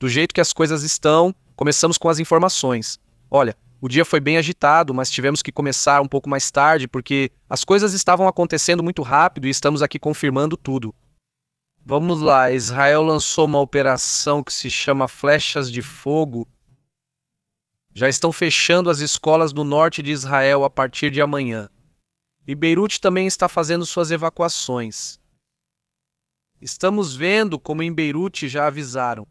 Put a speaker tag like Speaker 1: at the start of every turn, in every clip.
Speaker 1: Do jeito que as coisas estão, começamos com as informações. Olha, o dia foi bem agitado, mas tivemos que começar um pouco mais tarde porque as coisas estavam acontecendo muito rápido e estamos aqui confirmando tudo. Vamos lá, Israel lançou uma operação que se chama Flechas de Fogo. Já estão fechando as escolas no norte de Israel a partir de amanhã. E Beirute também está fazendo suas evacuações. Estamos vendo como em Beirute já avisaram.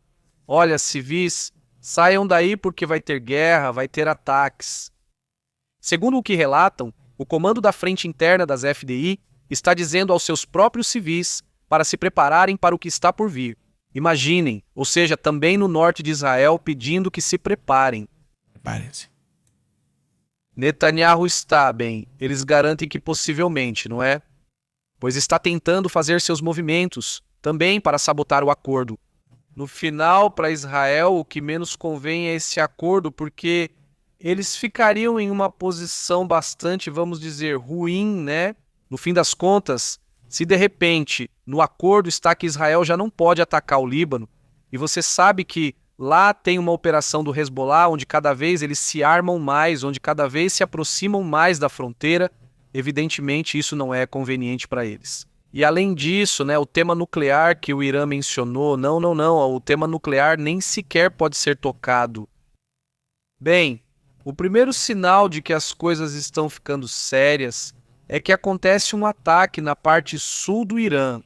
Speaker 1: Olha, civis, saiam daí porque vai ter guerra, vai ter ataques. Segundo o que relatam, o comando da frente interna das FDI está dizendo aos seus próprios civis para se prepararem para o que está por vir. Imaginem, ou seja, também no norte de Israel pedindo que se preparem.
Speaker 2: Preparem-se.
Speaker 1: Netanyahu está bem, eles garantem que possivelmente, não é? Pois está tentando fazer seus movimentos, também para sabotar o acordo. No final, para Israel, o que menos convém é esse acordo, porque eles ficariam em uma posição bastante, vamos dizer, ruim, né? No fim das contas, se de repente no acordo está que Israel já não pode atacar o Líbano, e você sabe que lá tem uma operação do Hezbollah, onde cada vez eles se armam mais, onde cada vez se aproximam mais da fronteira, evidentemente isso não é conveniente para eles. E além disso, né, o tema nuclear que o Irã mencionou, não, o tema nuclear nem sequer pode ser tocado. Bem, o primeiro sinal de que as coisas estão ficando sérias é que acontece um ataque na parte sul do Irã.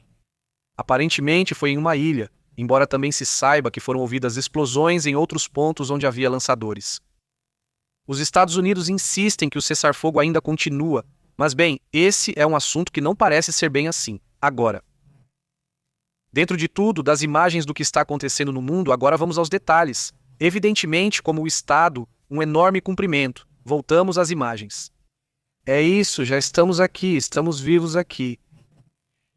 Speaker 1: Aparentemente foi em uma ilha, embora também se saiba que foram ouvidas explosões em outros pontos onde havia lançadores. Os Estados Unidos insistem que o cessar-fogo ainda continua, mas bem, esse é um assunto que não parece ser bem assim. Agora, dentro de tudo, das imagens do que está acontecendo no mundo, agora vamos aos detalhes. Evidentemente, como o Estado, um enorme cumprimento. Voltamos às imagens. É isso, já estamos aqui, estamos vivos aqui.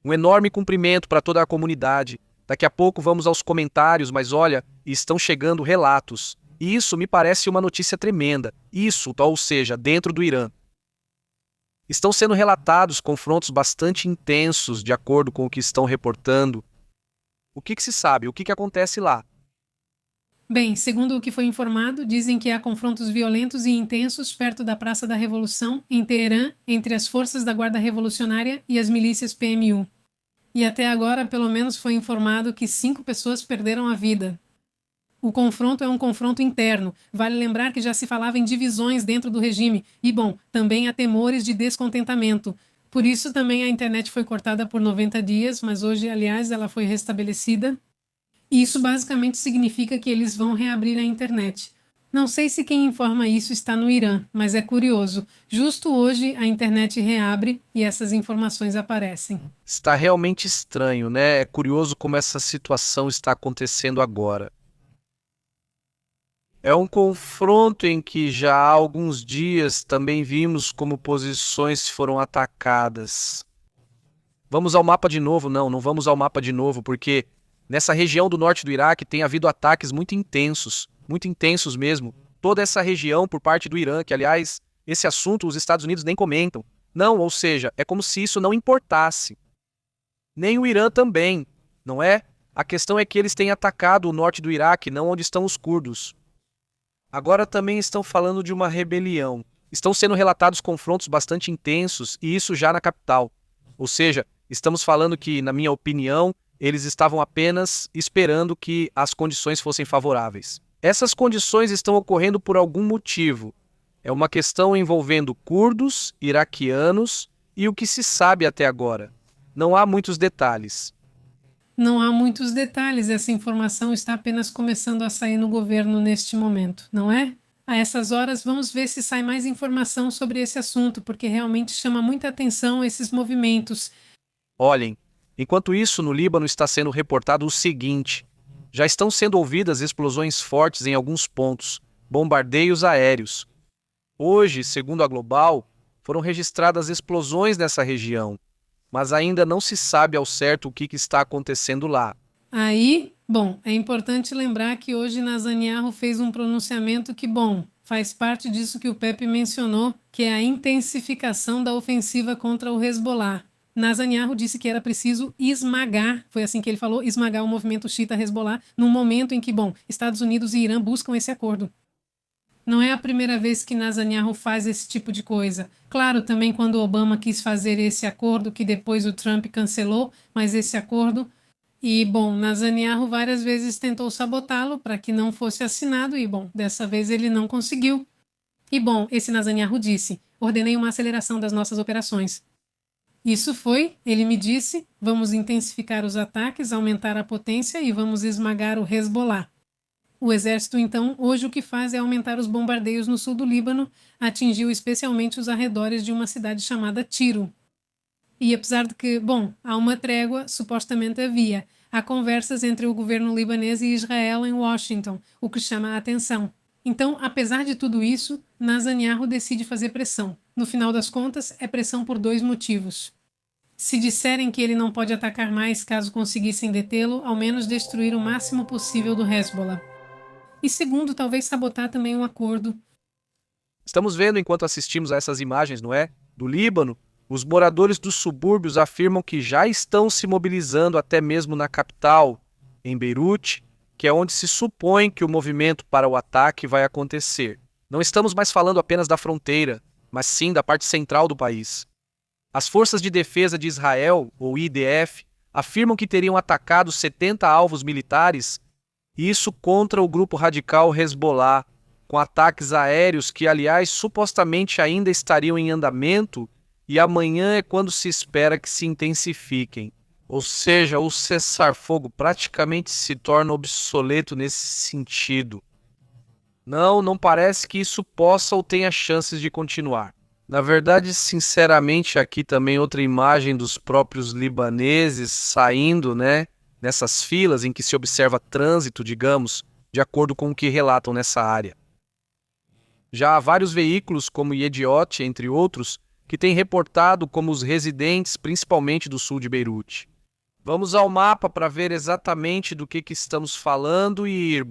Speaker 1: Um enorme cumprimento para toda a comunidade. Daqui a pouco vamos aos comentários, mas olha, estão chegando relatos. E isso me parece uma notícia tremenda. Isso, ou seja, dentro do Irã. Estão sendo relatados confrontos bastante intensos, de acordo com o que estão reportando. O que se sabe? O que acontece lá?
Speaker 3: Bem, segundo o que foi informado, dizem que há confrontos violentos e intensos perto da Praça da Revolução, em Teherã, entre as forças da Guarda Revolucionária e as milícias PMU. E até agora, pelo menos, foi informado que 5 pessoas perderam a vida. O confronto é um confronto interno. Vale lembrar que já se falava em divisões dentro do regime. E, bom, também há temores de descontentamento. Por isso também a internet foi cortada por 90 dias, mas hoje, aliás, ela foi restabelecida. E isso basicamente significa que eles vão reabrir a internet. Não sei se quem informa isso está no Irã, mas é curioso. Justo hoje a internet reabre e essas informações aparecem.
Speaker 1: Está realmente estranho, né? É curioso como essa situação está acontecendo agora. É um confronto em que já há alguns dias também vimos como posições foram atacadas. Vamos ao mapa de novo? Não vamos ao mapa de novo, porque nessa região do norte do Iraque tem havido ataques muito intensos mesmo. Toda essa região por parte do Irã, que aliás, esse assunto os Estados Unidos nem comentam. Não, ou seja, é como se isso não importasse. Nem o Irã também, não é? A questão é que eles têm atacado o norte do Iraque, não onde estão os curdos. Agora também estão falando de uma rebelião. Estão sendo relatados confrontos bastante intensos, e isso já na capital. Ou seja, estamos falando que, na minha opinião, eles estavam apenas esperando que as condições fossem favoráveis. Essas condições estão ocorrendo por algum motivo. É uma questão envolvendo curdos, iraquianos e o que se sabe até agora. Não há muitos detalhes.
Speaker 3: Não há muitos detalhes, essa informação está apenas começando a sair no governo neste momento, não é? A essas horas, vamos ver se sai mais informação sobre esse assunto, porque realmente chama muita atenção esses movimentos.
Speaker 1: Olhem, enquanto isso, no Líbano está sendo reportado o seguinte: já estão sendo ouvidas explosões fortes em alguns pontos, bombardeios aéreos. Hoje, segundo a Global, foram registradas explosões nessa região, mas ainda não se sabe ao certo o que está acontecendo lá.
Speaker 3: Aí, bom, é importante lembrar que hoje Netanyahu fez um pronunciamento que, bom, faz parte disso que o Pepe mencionou, que é a intensificação da ofensiva contra o Hezbollah. Netanyahu disse que era preciso esmagar, foi assim que ele falou, esmagar o movimento xiita-Hezbollah, num momento em que, Estados Unidos e Irã buscam esse acordo. Não é a primeira vez que Netanyahu faz esse tipo de coisa. Claro, também quando Obama quis fazer esse acordo, que depois o Trump cancelou, mas esse acordo... E, Netanyahu várias vezes tentou sabotá-lo para que não fosse assinado e, dessa vez ele não conseguiu. E, esse Netanyahu disse, ordenei uma aceleração das nossas operações. Isso foi, ele me disse, vamos intensificar os ataques, aumentar a potência e vamos esmagar o Hezbollah. O exército, então, hoje o que faz é aumentar os bombardeios no sul do Líbano, atingiu especialmente os arredores de uma cidade chamada Tiro. E apesar de que, há uma trégua, supostamente havia, há conversas entre o governo libanês e Israel em Washington, o que chama a atenção. Então, apesar de tudo isso, Netanyahu decide fazer pressão. No final das contas, é pressão por 2 motivos. Se disserem que ele não pode atacar mais caso conseguissem detê-lo, ao menos destruir o máximo possível do Hezbollah. E segundo, talvez sabotar também um acordo.
Speaker 1: Estamos vendo enquanto assistimos a essas imagens, não é? Do Líbano, os moradores dos subúrbios afirmam que já estão se mobilizando até mesmo na capital, em Beirute, que é onde se supõe que o movimento para o ataque vai acontecer. Não estamos mais falando apenas da fronteira, mas sim da parte central do país. As Forças de Defesa de Israel, ou IDF, afirmam que teriam atacado 70 alvos militares, e isso contra o grupo radical Hezbollah, com ataques aéreos que, aliás, supostamente ainda estariam em andamento, e amanhã é quando se espera que se intensifiquem. Ou seja, o cessar-fogo praticamente se torna obsoleto nesse sentido. Não parece que isso possa ou tenha chances de continuar. Na verdade, sinceramente, aqui também outra imagem dos próprios libaneses saindo, nessas filas em que se observa trânsito, digamos, de acordo com o que relatam nessa área. Já há vários veículos, como o Yediot, entre outros, que têm reportado como os residentes, principalmente do sul de Beirute. Vamos ao mapa para ver exatamente do que estamos falando e ir,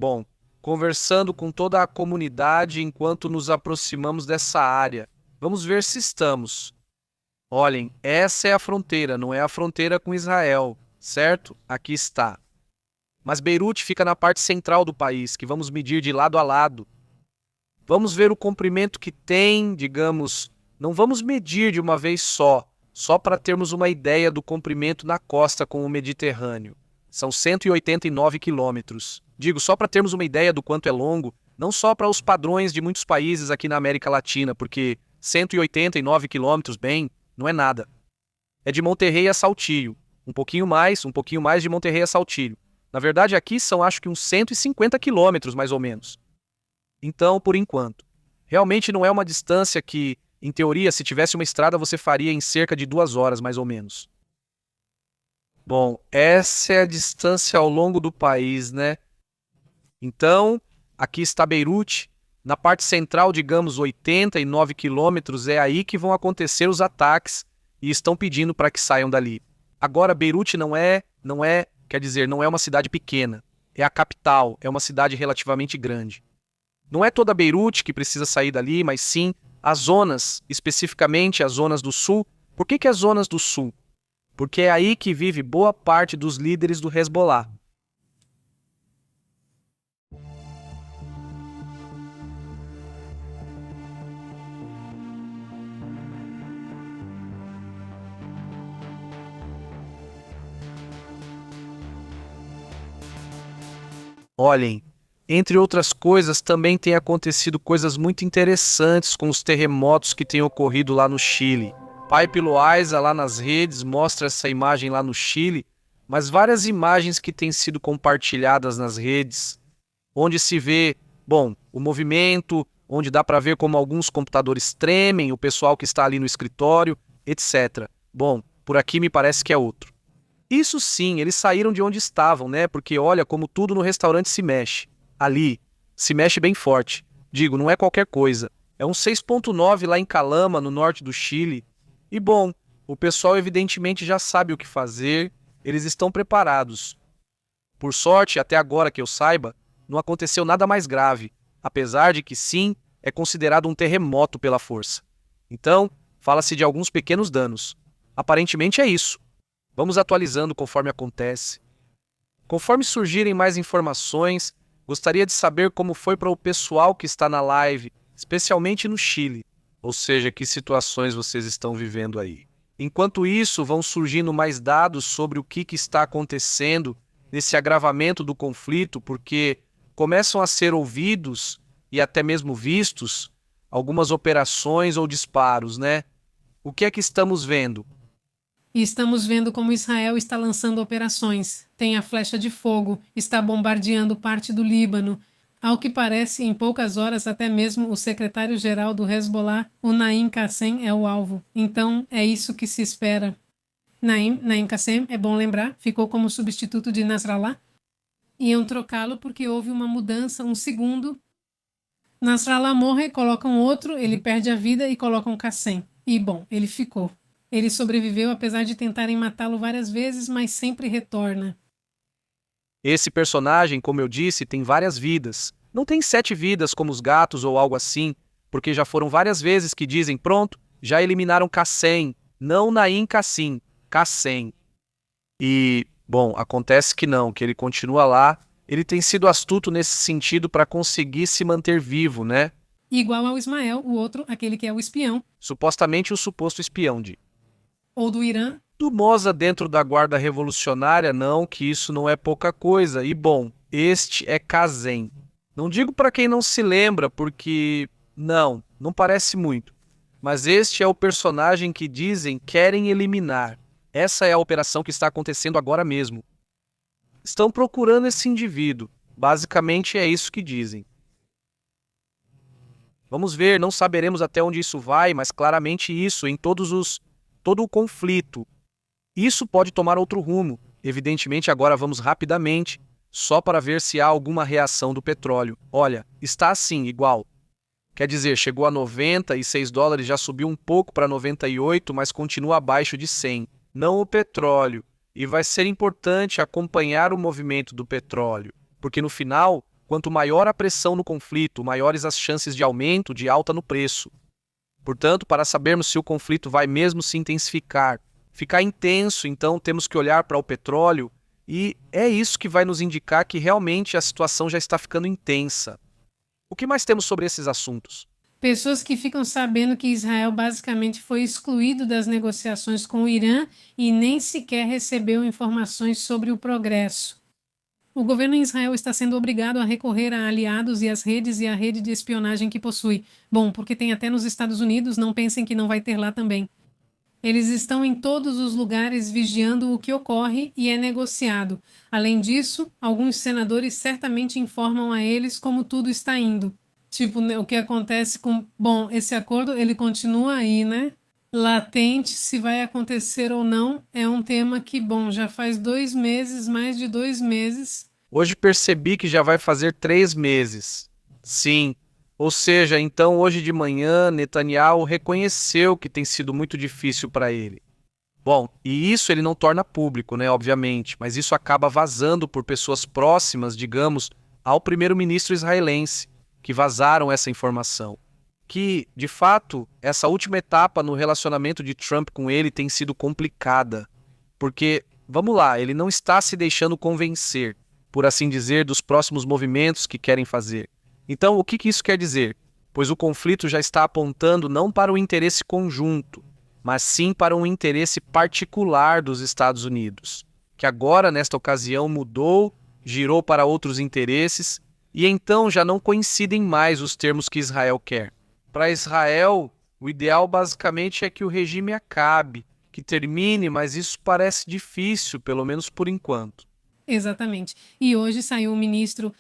Speaker 1: conversando com toda a comunidade enquanto nos aproximamos dessa área. Vamos ver se estamos. Olhem, essa é a fronteira, não é a fronteira com Israel, certo? Aqui está. Mas Beirute fica na parte central do país, que vamos medir de lado a lado. Vamos ver o comprimento que tem, digamos, não vamos medir de uma vez só para termos uma ideia do comprimento na costa com o Mediterrâneo. São 189 quilômetros. Digo, só para termos uma ideia do quanto é longo, não só para os padrões de muitos países aqui na América Latina, porque 189 quilômetros, não é nada. É de Monterrey a Saltillo, um pouquinho mais de Monterrey a Saltillo. Na verdade, aqui são acho que uns 150 quilômetros, mais ou menos. Então, por enquanto, realmente não é uma distância que, em teoria, se tivesse uma estrada, você faria em cerca de 2 horas, mais ou menos. Essa é a distância ao longo do país, Então, aqui está Beirute. Na parte central, digamos, 89 quilômetros, é aí que vão acontecer os ataques e estão pedindo para que saiam dali. Agora, Beirute não é uma cidade pequena. É a capital, é uma cidade relativamente grande. Não é toda Beirute que precisa sair dali, mas sim as zonas, especificamente as zonas do sul. Por que as zonas do sul? Porque é aí que vive boa parte dos líderes do Hezbollah. Olhem, entre outras coisas, também tem acontecido coisas muito interessantes com os terremotos que têm ocorrido lá no Chile. Pipe Loaiza lá nas redes mostra essa imagem lá no Chile, mas várias imagens que têm sido compartilhadas nas redes, onde se vê, o movimento, onde dá para ver como alguns computadores tremem, o pessoal que está ali no escritório, etc. Por aqui me parece que é outro. Isso sim, eles saíram de onde estavam, porque olha como tudo no restaurante se mexe. Ali, se mexe bem forte. Digo, não é qualquer coisa. É um 6.9 lá em Calama, no norte do Chile. E o pessoal evidentemente já sabe o que fazer, eles estão preparados. Por sorte, até agora que eu saiba, não aconteceu nada mais grave, apesar de que sim, é considerado um terremoto pela força. Então, fala-se de alguns pequenos danos. Aparentemente é isso. Vamos atualizando conforme acontece. Conforme surgirem mais informações, gostaria de saber como foi para o pessoal que está na live, especialmente no Chile. Ou seja, que situações vocês estão vivendo aí. Enquanto isso, vão surgindo mais dados sobre o que está acontecendo nesse agravamento do conflito, porque começam a ser ouvidos e até mesmo vistos algumas operações ou disparos, né? O que é que estamos vendo?
Speaker 3: E estamos vendo como Israel está lançando operações. Tem a flecha de fogo, está bombardeando parte do Líbano. Ao que parece, em poucas horas, até mesmo o secretário-geral do Hezbollah, o Naim Qassem, é o alvo. Então, é isso que se espera. Naim Qassem, é bom lembrar, ficou como substituto de Nasrallah. Iam trocá-lo porque houve uma mudança, um segundo. Nasrallah morre, colocam outro, ele perde a vida e colocam Qassem. E, bom, ele ficou. Ele sobreviveu apesar de tentarem matá-lo várias vezes, mas sempre retorna.
Speaker 1: Esse personagem, como eu disse, tem várias vidas. Não tem 7 vidas como os gatos ou algo assim, porque já foram várias vezes que dizem, pronto, já eliminaram Qassem, não Naim Qassem, Qassem. E, bom, acontece que não, que ele continua lá. Ele tem sido astuto nesse sentido para conseguir se manter vivo, né?
Speaker 3: Igual ao Ismael, o outro, aquele que é o espião.
Speaker 1: Supostamente o suposto espião de...
Speaker 3: Ou do Irã.
Speaker 1: Do Moza dentro da guarda revolucionária, não, que isso não é pouca coisa. E bom, este é Qassem. Não digo para quem não se lembra, porque não parece muito. Mas este é o personagem que dizem querem eliminar. Essa é a operação que está acontecendo agora mesmo. Estão procurando esse indivíduo. Basicamente é isso que dizem. Vamos ver, não saberemos até onde isso vai, mas claramente isso em todo o conflito. Isso pode tomar outro rumo. Evidentemente, agora vamos rapidamente, só para ver se há alguma reação do petróleo. Olha, está assim, igual. Quer dizer, chegou a $96, já subiu um pouco para 98, mas continua abaixo de 100. Não o petróleo. E vai ser importante acompanhar o movimento do petróleo, porque no final, quanto maior a pressão no conflito, maiores as chances de aumento, de alta no preço. Portanto, para sabermos se o conflito vai mesmo se intensificar, ficar intenso, então temos que olhar para o petróleo e é isso que vai nos indicar que realmente a situação já está ficando intensa. O que mais temos sobre esses assuntos?
Speaker 3: Pessoas que ficam sabendo que Israel basicamente foi excluído das negociações com o Irã e nem sequer recebeu informações sobre o progresso. O governo em Israel está sendo obrigado a recorrer a aliados e às redes e à rede de espionagem que possui. Bom, porque tem até nos Estados Unidos, não pensem que não vai ter lá também. Eles estão em todos os lugares vigiando o que ocorre e é negociado. Além disso, alguns senadores certamente informam a eles como tudo está indo. Tipo, o que acontece com... Bom, esse acordo, ele continua aí, né? Latente, se vai acontecer ou não, é um tema que, bom, já faz 2 meses, mais de 2 meses.
Speaker 1: Hoje percebi que já vai fazer 3 meses. Sim. Ou seja, então hoje de manhã Netanyahu reconheceu que tem sido muito difícil para ele. Bom, e isso ele não torna público, né, obviamente, mas isso acaba vazando por pessoas próximas, digamos, ao primeiro-ministro israelense, que vazaram essa informação. Que, de fato, essa última etapa no relacionamento de Trump com ele tem sido complicada. Porque, vamos lá, ele não está se deixando convencer, por assim dizer, dos próximos movimentos que querem fazer. Então, o que isso quer dizer? Pois o conflito já está apontando não para o interesse conjunto, mas sim para um interesse particular dos Estados Unidos, que agora, nesta ocasião, mudou, girou para outros interesses, e então já não coincidem mais os termos que Israel quer. Para Israel, o ideal basicamente é que o regime acabe, que termine, mas isso parece difícil, pelo menos por enquanto.
Speaker 3: Exatamente. E hoje saiu o ministro,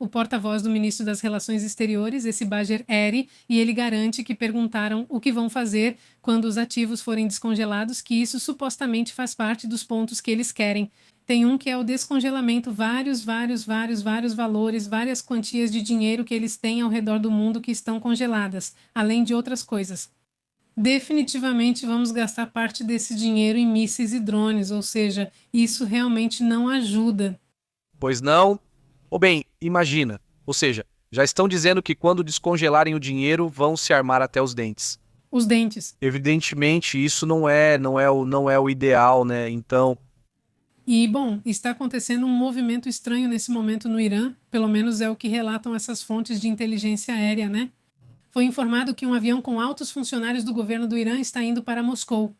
Speaker 3: o porta-voz do ministro das Relações Exteriores, esse Bajer Eri, e ele garante que perguntaram o que vão fazer quando os ativos forem descongelados, que isso supostamente faz parte dos pontos que eles querem. Tem um que é o descongelamento, vários valores, várias quantias de dinheiro que eles têm ao redor do mundo que estão congeladas, além de outras coisas. Definitivamente vamos gastar parte desse dinheiro em mísseis e drones, ou seja, isso realmente não ajuda.
Speaker 1: Pois não? Ou bem, imagina, ou seja, já estão dizendo que quando descongelarem o dinheiro vão se armar até os dentes.
Speaker 3: os dentes.
Speaker 1: Evidentemente, isso não é o ideal, né? Então,
Speaker 3: E, bom, está acontecendo um movimento estranho nesse momento no Irã, pelo menos é o que relatam essas fontes de inteligência aérea, né? Foi informado que um avião com altos funcionários do governo do Irã está indo para Moscou.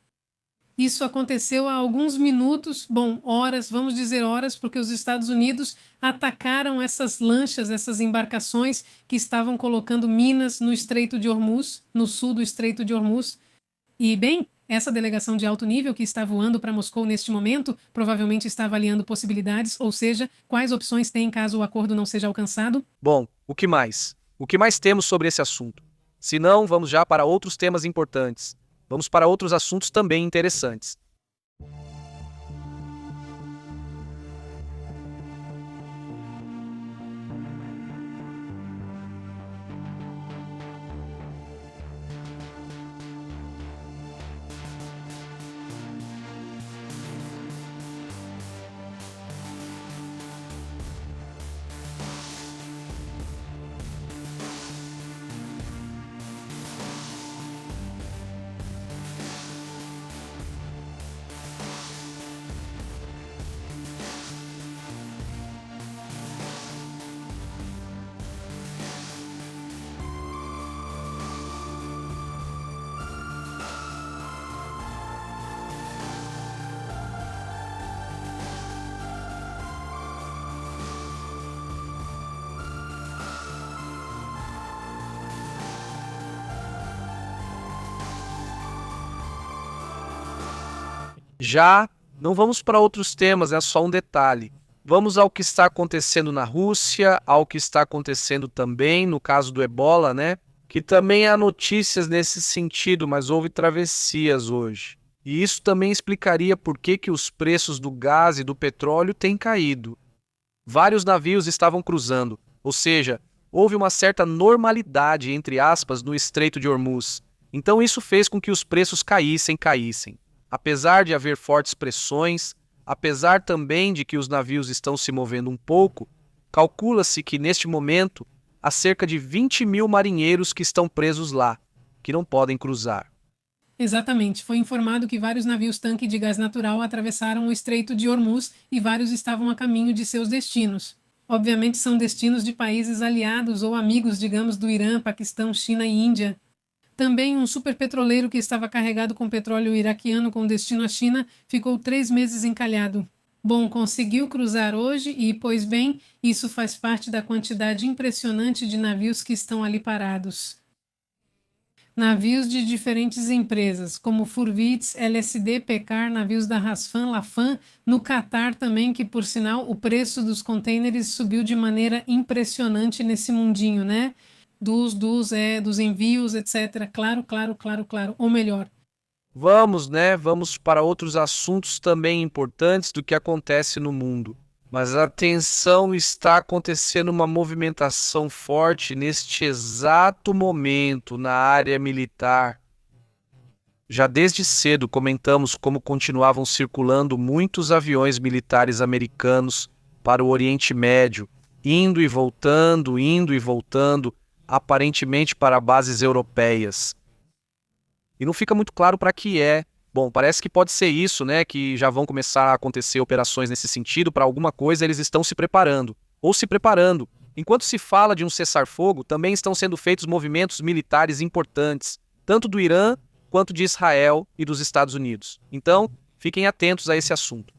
Speaker 3: Isso aconteceu há alguns minutos, bom, horas, vamos dizer horas, porque os Estados Unidos atacaram essas lanchas, essas embarcações que estavam colocando minas no Estreito de Hormuz, no sul do Estreito de Hormuz. E, bem, essa delegação de alto nível que está voando para Moscou neste momento provavelmente está avaliando possibilidades, ou seja, quais opções tem caso o acordo não seja alcançado.
Speaker 1: bom, o que mais? O que mais temos sobre esse assunto? Se não, vamos já para outros temas importantes. Vamos para outros assuntos também interessantes. Já não vamos para outros temas, é só um detalhe. Vamos ao que está acontecendo na Rússia, ao que está acontecendo também no caso do Ebola, né? Que também há notícias nesse sentido, mas houve travessias hoje. E isso também explicaria por que os preços do gás e do petróleo têm caído. Vários navios estavam cruzando, ou seja, houve uma certa normalidade, entre aspas, no Estreito de Hormuz. Então isso fez com que os preços caíssem. Apesar de haver fortes pressões, apesar também de que os navios estão se movendo um pouco, calcula-se que neste momento há cerca de 20 mil marinheiros que estão presos lá, que não podem cruzar.
Speaker 3: Exatamente, foi informado que vários navios-tanque de gás natural atravessaram o Estreito de Hormuz e vários estavam a caminho de seus destinos. Obviamente são destinos de países aliados ou amigos, digamos, do Irã, Paquistão, China e Índia. Também um superpetroleiro que estava carregado com petróleo iraquiano com destino à China ficou 3 meses encalhado. Bom, conseguiu cruzar hoje e, pois bem, isso faz parte da quantidade impressionante de navios que estão ali parados. Navios de diferentes empresas, como Furvitz, LSD, Pecar, navios da Rasfan, Lafan, no Catar também, que por sinal o preço dos contêineres subiu de maneira impressionante nesse mundinho, né? Dos envios, etc. Claro. Ou melhor,
Speaker 1: Vamos, né? Vamos para outros assuntos também importantes do que acontece no mundo. Mas atenção, está acontecendo uma movimentação forte neste exato momento na área militar. Já desde cedo comentamos como continuavam circulando muitos aviões militares americanos para o Oriente Médio, indo e voltando, aparentemente para bases europeias. E não fica muito claro para que é. Bom, parece que pode ser isso, né? Que já vão começar a acontecer operações nesse sentido, para alguma coisa eles estão se preparando. Ou se preparando. Enquanto se fala de um cessar-fogo, também estão sendo feitos movimentos militares importantes, tanto do Irã quanto de Israel e dos Estados Unidos. Então, fiquem atentos a esse assunto.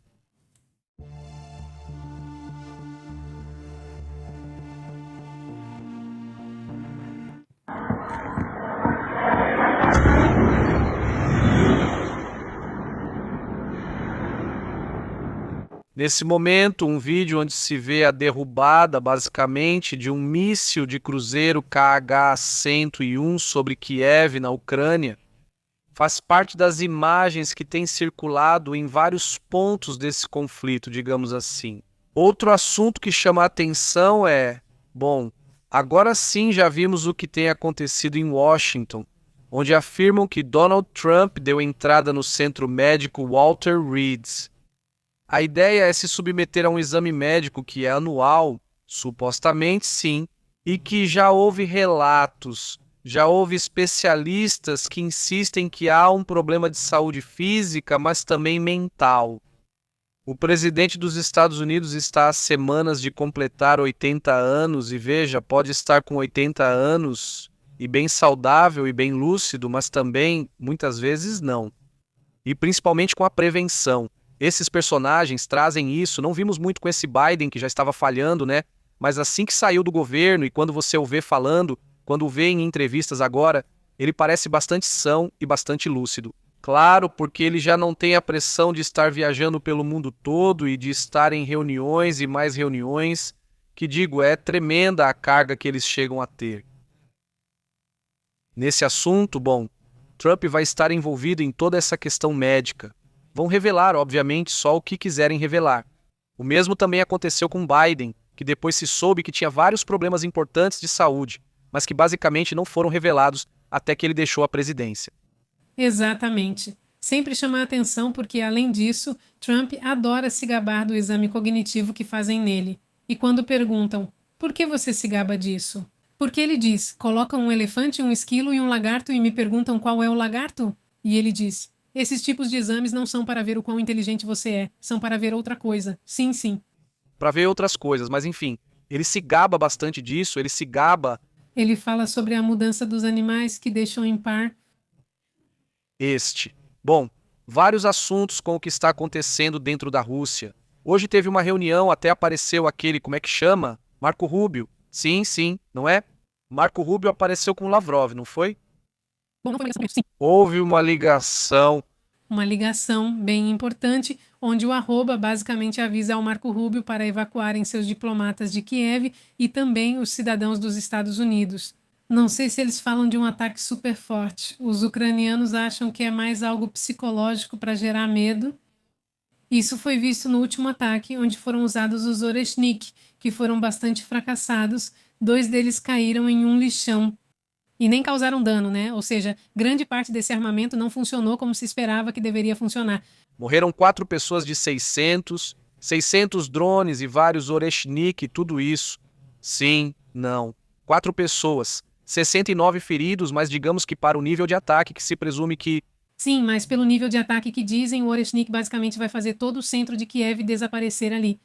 Speaker 1: Nesse momento, um vídeo onde se vê a derrubada, basicamente, de um míssil de cruzeiro KH-101 sobre Kiev, na Ucrânia, faz parte das imagens que têm circulado em vários pontos desse conflito, digamos assim. Outro assunto que chama a atenção é, bom, agora sim já vimos o que tem acontecido em Washington, onde afirmam que Donald Trump deu entrada no centro médico Walter Reed. A ideia é se submeter a um exame médico que é anual, supostamente sim, e que já houve relatos Já houve especialistas que insistem que há um problema de saúde física, mas também mental. O presidente dos Estados Unidos está há semanas de completar 80 anos e veja, pode estar com 80 anos e bem saudável e bem lúcido, mas também, muitas vezes, não. E principalmente com a prevenção. Esses personagens trazem isso, não vimos muito com esse Biden que já estava falhando, né? Mas assim que saiu do governo e quando você o vê falando, quando o vê em entrevistas agora, ele parece bastante são e bastante lúcido. Claro, porque ele já não tem a pressão de estar viajando pelo mundo todo e de estar em reuniões e mais reuniões, que digo, é tremenda a carga que eles chegam a ter. Nesse assunto, bom, Trump vai estar envolvido em toda essa questão médica. Vão revelar, obviamente, só o que quiserem revelar. O mesmo também aconteceu com Biden, que depois se soube que tinha vários problemas importantes de saúde, mas que basicamente não foram revelados até que ele deixou a presidência.
Speaker 3: Exatamente. Sempre chama a atenção porque, além disso, Trump adora se gabar do exame cognitivo que fazem nele. E quando perguntam, por que você se gaba disso? Porque ele diz, colocam um elefante, um esquilo e um lagarto e me perguntam qual é o lagarto? E ele diz, esses tipos de exames não são para ver o quão inteligente você é, são para ver outra coisa. Sim, sim.
Speaker 1: Para ver outras coisas, mas enfim, ele se gaba bastante disso, ele se gaba.
Speaker 3: Ele fala sobre a mudança dos animais que deixam em par.
Speaker 1: Bom, vários assuntos com o que está acontecendo dentro da Rússia. Hoje teve uma reunião, até apareceu aquele, como é que chama? Marco Rubio. Sim, não é? Marco Rubio apareceu com Lavrov, não foi?
Speaker 3: Bom, não foi uma ligação, sim.
Speaker 1: Houve uma ligação.
Speaker 3: Uma ligação bem importante, onde o arroba basicamente avisa ao Marco Rubio para evacuarem seus diplomatas de Kiev e também os cidadãos dos Estados Unidos. Não sei se eles falam de um ataque super forte. Os ucranianos acham que é mais algo psicológico para gerar medo. Isso foi visto no último ataque, onde foram usados os Oreshnik, que foram bastante fracassados. 2 deles caíram em um lixão. E nem causaram dano, né? Ou seja, grande parte desse armamento não funcionou como se esperava que deveria funcionar.
Speaker 1: Morreram 4 pessoas de 600 drones e vários Oreshnik, tudo isso. Sim, não. 4 pessoas. 69 feridos, mas digamos que para o nível de ataque que se presume que...
Speaker 3: Sim, mas pelo nível de ataque que dizem, o Oreshnik basicamente vai fazer todo o centro de Kiev desaparecer ali.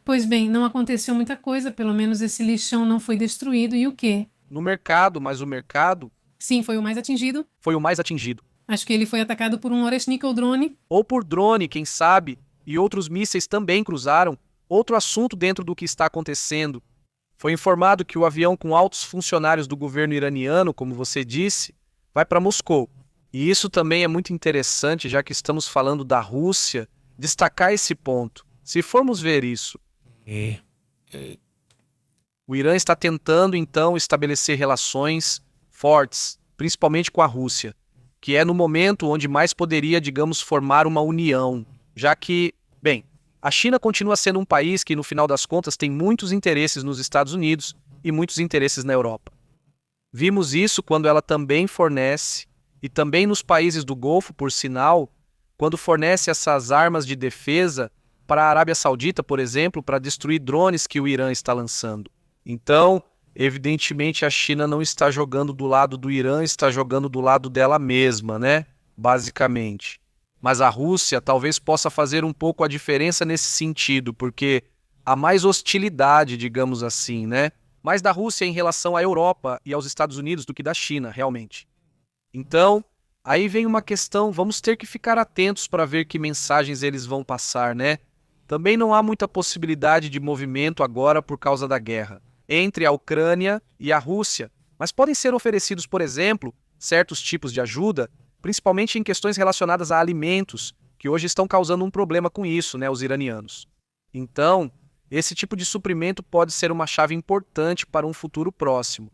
Speaker 3: Pois bem, não aconteceu muita coisa, pelo menos esse lixão não foi destruído, e o quê?
Speaker 1: No mercado, mas o mercado...
Speaker 3: Sim, foi o mais atingido.
Speaker 1: Foi o mais atingido.
Speaker 3: Acho que ele foi atacado por um Oreshnik ou drone.
Speaker 1: Ou por drone, quem sabe, e outros mísseis também cruzaram. Outro assunto dentro do que está acontecendo. Foi informado que o avião com altos funcionários do governo iraniano, como você disse, vai para Moscou. E isso também é muito interessante, já que estamos falando da Rússia, destacar esse ponto. Se formos ver isso, o Irã está tentando, então, estabelecer relações fortes, principalmente com a Rússia, que é no momento onde mais poderia, digamos, formar uma união, já que, bem, a China continua sendo um país que, no final das contas, tem muitos interesses nos Estados Unidos e muitos interesses na Europa. Vimos isso quando ela também fornece, e também nos países do Golfo, por sinal, quando fornece essas armas de defesa para a Arábia Saudita, por exemplo, para destruir drones que o Irã está lançando. Então, evidentemente, a China não está jogando do lado do Irã, está jogando do lado dela mesma, né? Basicamente. Mas a Rússia talvez possa fazer um pouco a diferença nesse sentido, porque há mais hostilidade, digamos assim, né? Mais da Rússia em relação à Europa e aos Estados Unidos do que da China, realmente. Então, aí vem uma questão, vamos ter que ficar atentos para ver que mensagens eles vão passar, né? Também não há muita possibilidade de movimento agora por causa da guerra entre a Ucrânia e a Rússia, mas podem ser oferecidos, por exemplo, certos tipos de ajuda, principalmente em questões relacionadas a alimentos, que hoje estão causando um problema com isso, né, os iranianos. Então, esse tipo de suprimento pode ser uma chave importante para um futuro próximo.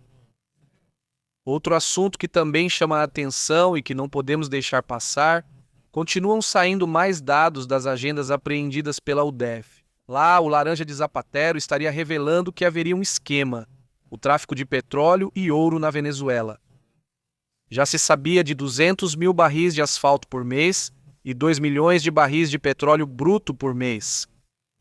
Speaker 1: Outro assunto que também chama a atenção e que não podemos deixar passar, continuam saindo mais dados das agendas apreendidas pela UDEF. Lá, o Laranja de Zapatero estaria revelando que haveria um esquema, o tráfico de petróleo e ouro na Venezuela. Já se sabia de 200 mil barris de asfalto por mês e 2 milhões de barris de petróleo bruto por mês.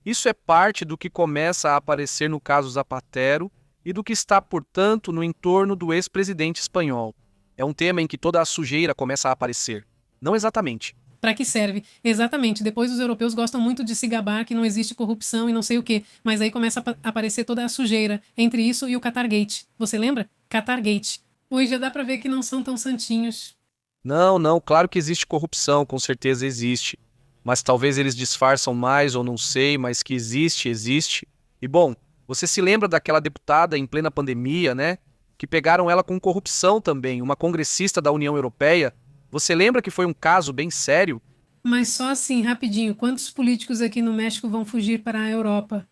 Speaker 1: Isso é parte do que começa a aparecer no caso Zapatero e do que está, portanto, no entorno do ex-presidente espanhol. É um tema em que toda a sujeira começa a aparecer. Não exatamente.
Speaker 3: Para que serve? Exatamente. Depois os europeus gostam muito de se gabar que não existe corrupção e não sei o quê. Mas aí começa a aparecer toda a sujeira entre isso e o Qatargate. Você lembra? Qatargate. Hoje já dá para ver que não são tão santinhos.
Speaker 1: Não, claro que existe corrupção, com certeza existe. Mas talvez eles disfarçam mais ou não sei, mas que existe, existe. E bom, você se lembra daquela deputada em plena pandemia, né? Que pegaram ela com corrupção também, uma congressista da União Europeia. Você lembra que foi um caso bem sério?
Speaker 3: Mas só assim, rapidinho, quantos políticos aqui no México vão fugir para a Europa?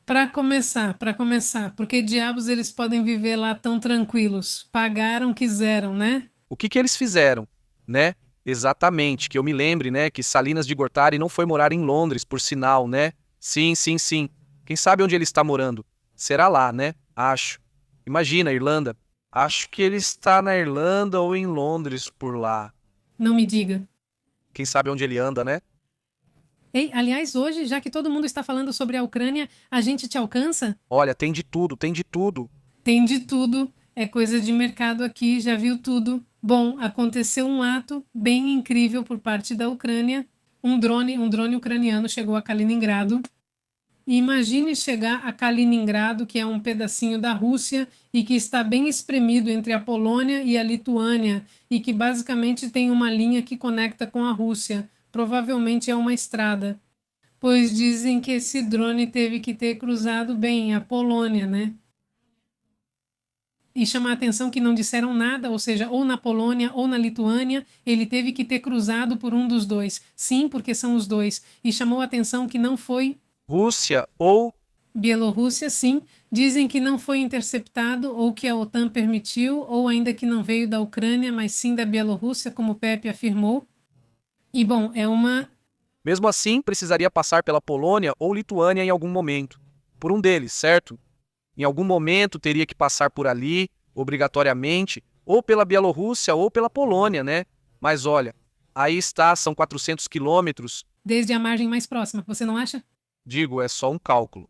Speaker 3: Para começar, porque diabos eles podem viver lá tão tranquilos? Pagaram, quiseram, né?
Speaker 1: O que eles fizeram, né? Exatamente, que eu me lembre, né, que Salinas de Gortari não foi morar em Londres, por sinal, né? Sim. Quem sabe onde ele está morando? Será lá, né? Acho. Imagina, Irlanda. Acho que ele está na Irlanda ou em Londres por lá.
Speaker 3: Não me diga.
Speaker 1: Quem sabe onde ele anda, né?
Speaker 3: Ei, aliás, hoje, já que todo mundo está falando sobre a Ucrânia, a gente te alcança?
Speaker 1: Olha, tem de tudo, tem de tudo.
Speaker 3: Tem de tudo. É coisa de mercado aqui, já viu tudo. Bom, aconteceu um ato bem incrível por parte da Ucrânia. Um drone ucraniano chegou a Kaliningrado. E imagine chegar a Kaliningrado, que é um pedacinho da Rússia e que está bem espremido entre a Polônia e a Lituânia e que basicamente tem uma linha que conecta com a Rússia. Provavelmente é uma estrada. Pois dizem que esse drone teve que ter cruzado bem a Polônia, né? E chamar a atenção que não disseram nada, ou seja, ou na Polônia ou na Lituânia, ele teve que ter cruzado por um dos dois. Sim, porque são os dois. E chamou a atenção que não foi
Speaker 1: Rússia ou...
Speaker 3: Bielorrússia, sim. Dizem que não foi interceptado ou que a OTAN permitiu, ou ainda que não veio da Ucrânia, mas sim da Bielorrússia, como o Pepe afirmou. E bom, é uma...
Speaker 1: Mesmo assim, precisaria passar pela Polônia ou Lituânia em algum momento. Por um deles, certo? Em algum momento teria que passar por ali, obrigatoriamente, ou pela Bielorrússia ou pela Polônia, né? Mas olha, aí está, são 400 quilômetros.
Speaker 3: Desde a margem mais próxima, você não acha?
Speaker 1: Digo, é só um cálculo.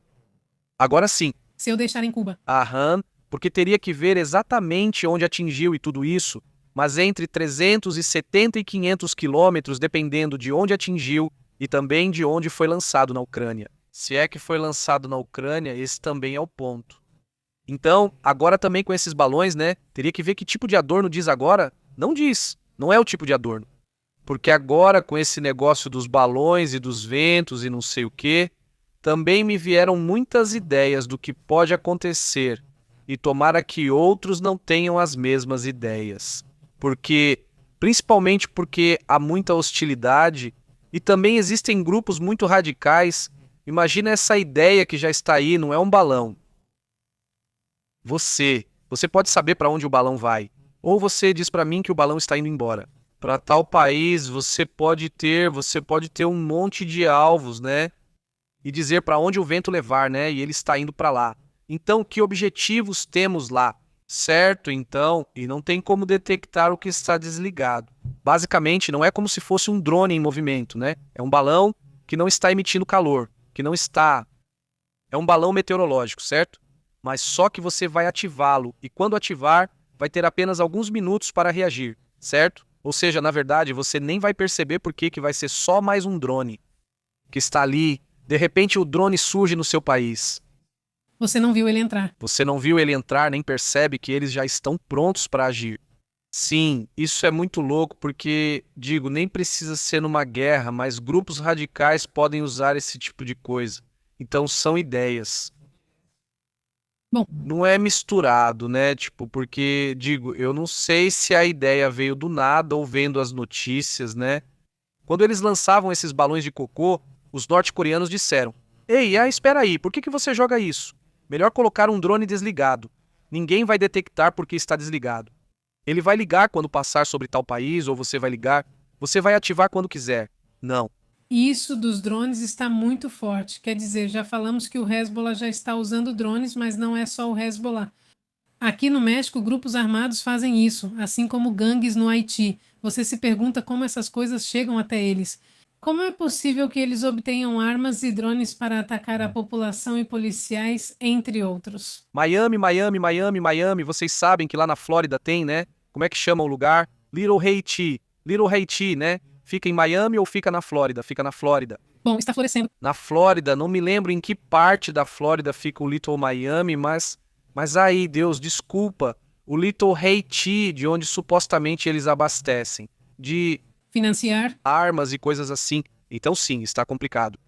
Speaker 1: Agora sim,
Speaker 3: Se eu deixar em Cuba.
Speaker 1: aham, porque teria que ver exatamente onde atingiu e tudo isso, mas entre 370 e 500 quilômetros, dependendo de onde atingiu e também de onde foi lançado na Ucrânia. Se é que foi lançado na Ucrânia, esse também é o ponto. Então, agora também com esses balões, né, teria que ver que tipo de adorno diz agora. Não diz, não é o tipo de adorno. Porque agora com esse negócio dos balões e dos ventos e não sei o quê, também me vieram muitas ideias do que pode acontecer e tomara que outros não tenham as mesmas ideias. Principalmente porque há muita hostilidade e também existem grupos muito radicais. Imagina essa ideia que já está aí, não é um balão. Você pode saber para onde o balão vai. Ou você diz para mim que o balão está indo embora. Para tal país, você pode ter um monte de alvos, né? E dizer para onde o vento levar, né? E ele está indo para lá. Então, que objetivos temos lá? Certo, então, e não tem como detectar o que está desligado. Basicamente, não é como se fosse um drone em movimento, né? É um balão que não está emitindo calor, que não está... É um balão meteorológico, certo? Mas só que você vai ativá-lo, e quando ativar, vai ter apenas alguns minutos para reagir, certo? Ou seja, na verdade, você nem vai perceber por que vai ser só mais um drone que está ali. De repente, o drone surge no seu país.
Speaker 3: Você não viu ele entrar.
Speaker 1: Você não viu ele entrar, nem percebe que eles já estão prontos para agir. Sim, isso é muito louco porque, digo, nem precisa ser numa guerra, mas grupos radicais podem usar esse tipo de coisa. Então são ideias.
Speaker 3: Bom,
Speaker 1: Não é misturado, né? Tipo, porque, digo, eu não sei se a ideia veio do nada ou vendo as notícias, né? Quando eles lançavam esses balões de cocô, os norte-coreanos disseram: Ei, espera aí, por que você joga isso? Melhor colocar um drone desligado. Ninguém vai detectar porque está desligado. Ele vai ligar quando passar sobre tal país, ou você vai ligar. Você vai ativar quando quiser. Não.
Speaker 3: isso dos drones está muito forte. Quer dizer, já falamos que o Hezbollah já está usando drones, mas não é só o Hezbollah. Aqui no México, grupos armados fazem isso, assim como gangues no Haiti. Você se pergunta como essas coisas chegam até eles. Como é possível que eles obtenham armas e drones para atacar a população e policiais, entre outros?
Speaker 1: Miami, Miami, Miami, Miami. Vocês sabem que lá na Flórida tem, né? Como é que chama o lugar? Little Haiti. Little Haiti, né? Fica em Miami ou fica na Flórida? Fica na Flórida.
Speaker 3: Bom, está florescendo.
Speaker 1: Na Flórida, não me lembro em que parte da Flórida fica o Little Miami, mas aí, Deus, desculpa. O Little Haiti, de onde supostamente eles abastecem. De
Speaker 3: Financiar?
Speaker 1: armas e coisas assim. Então sim, está complicado.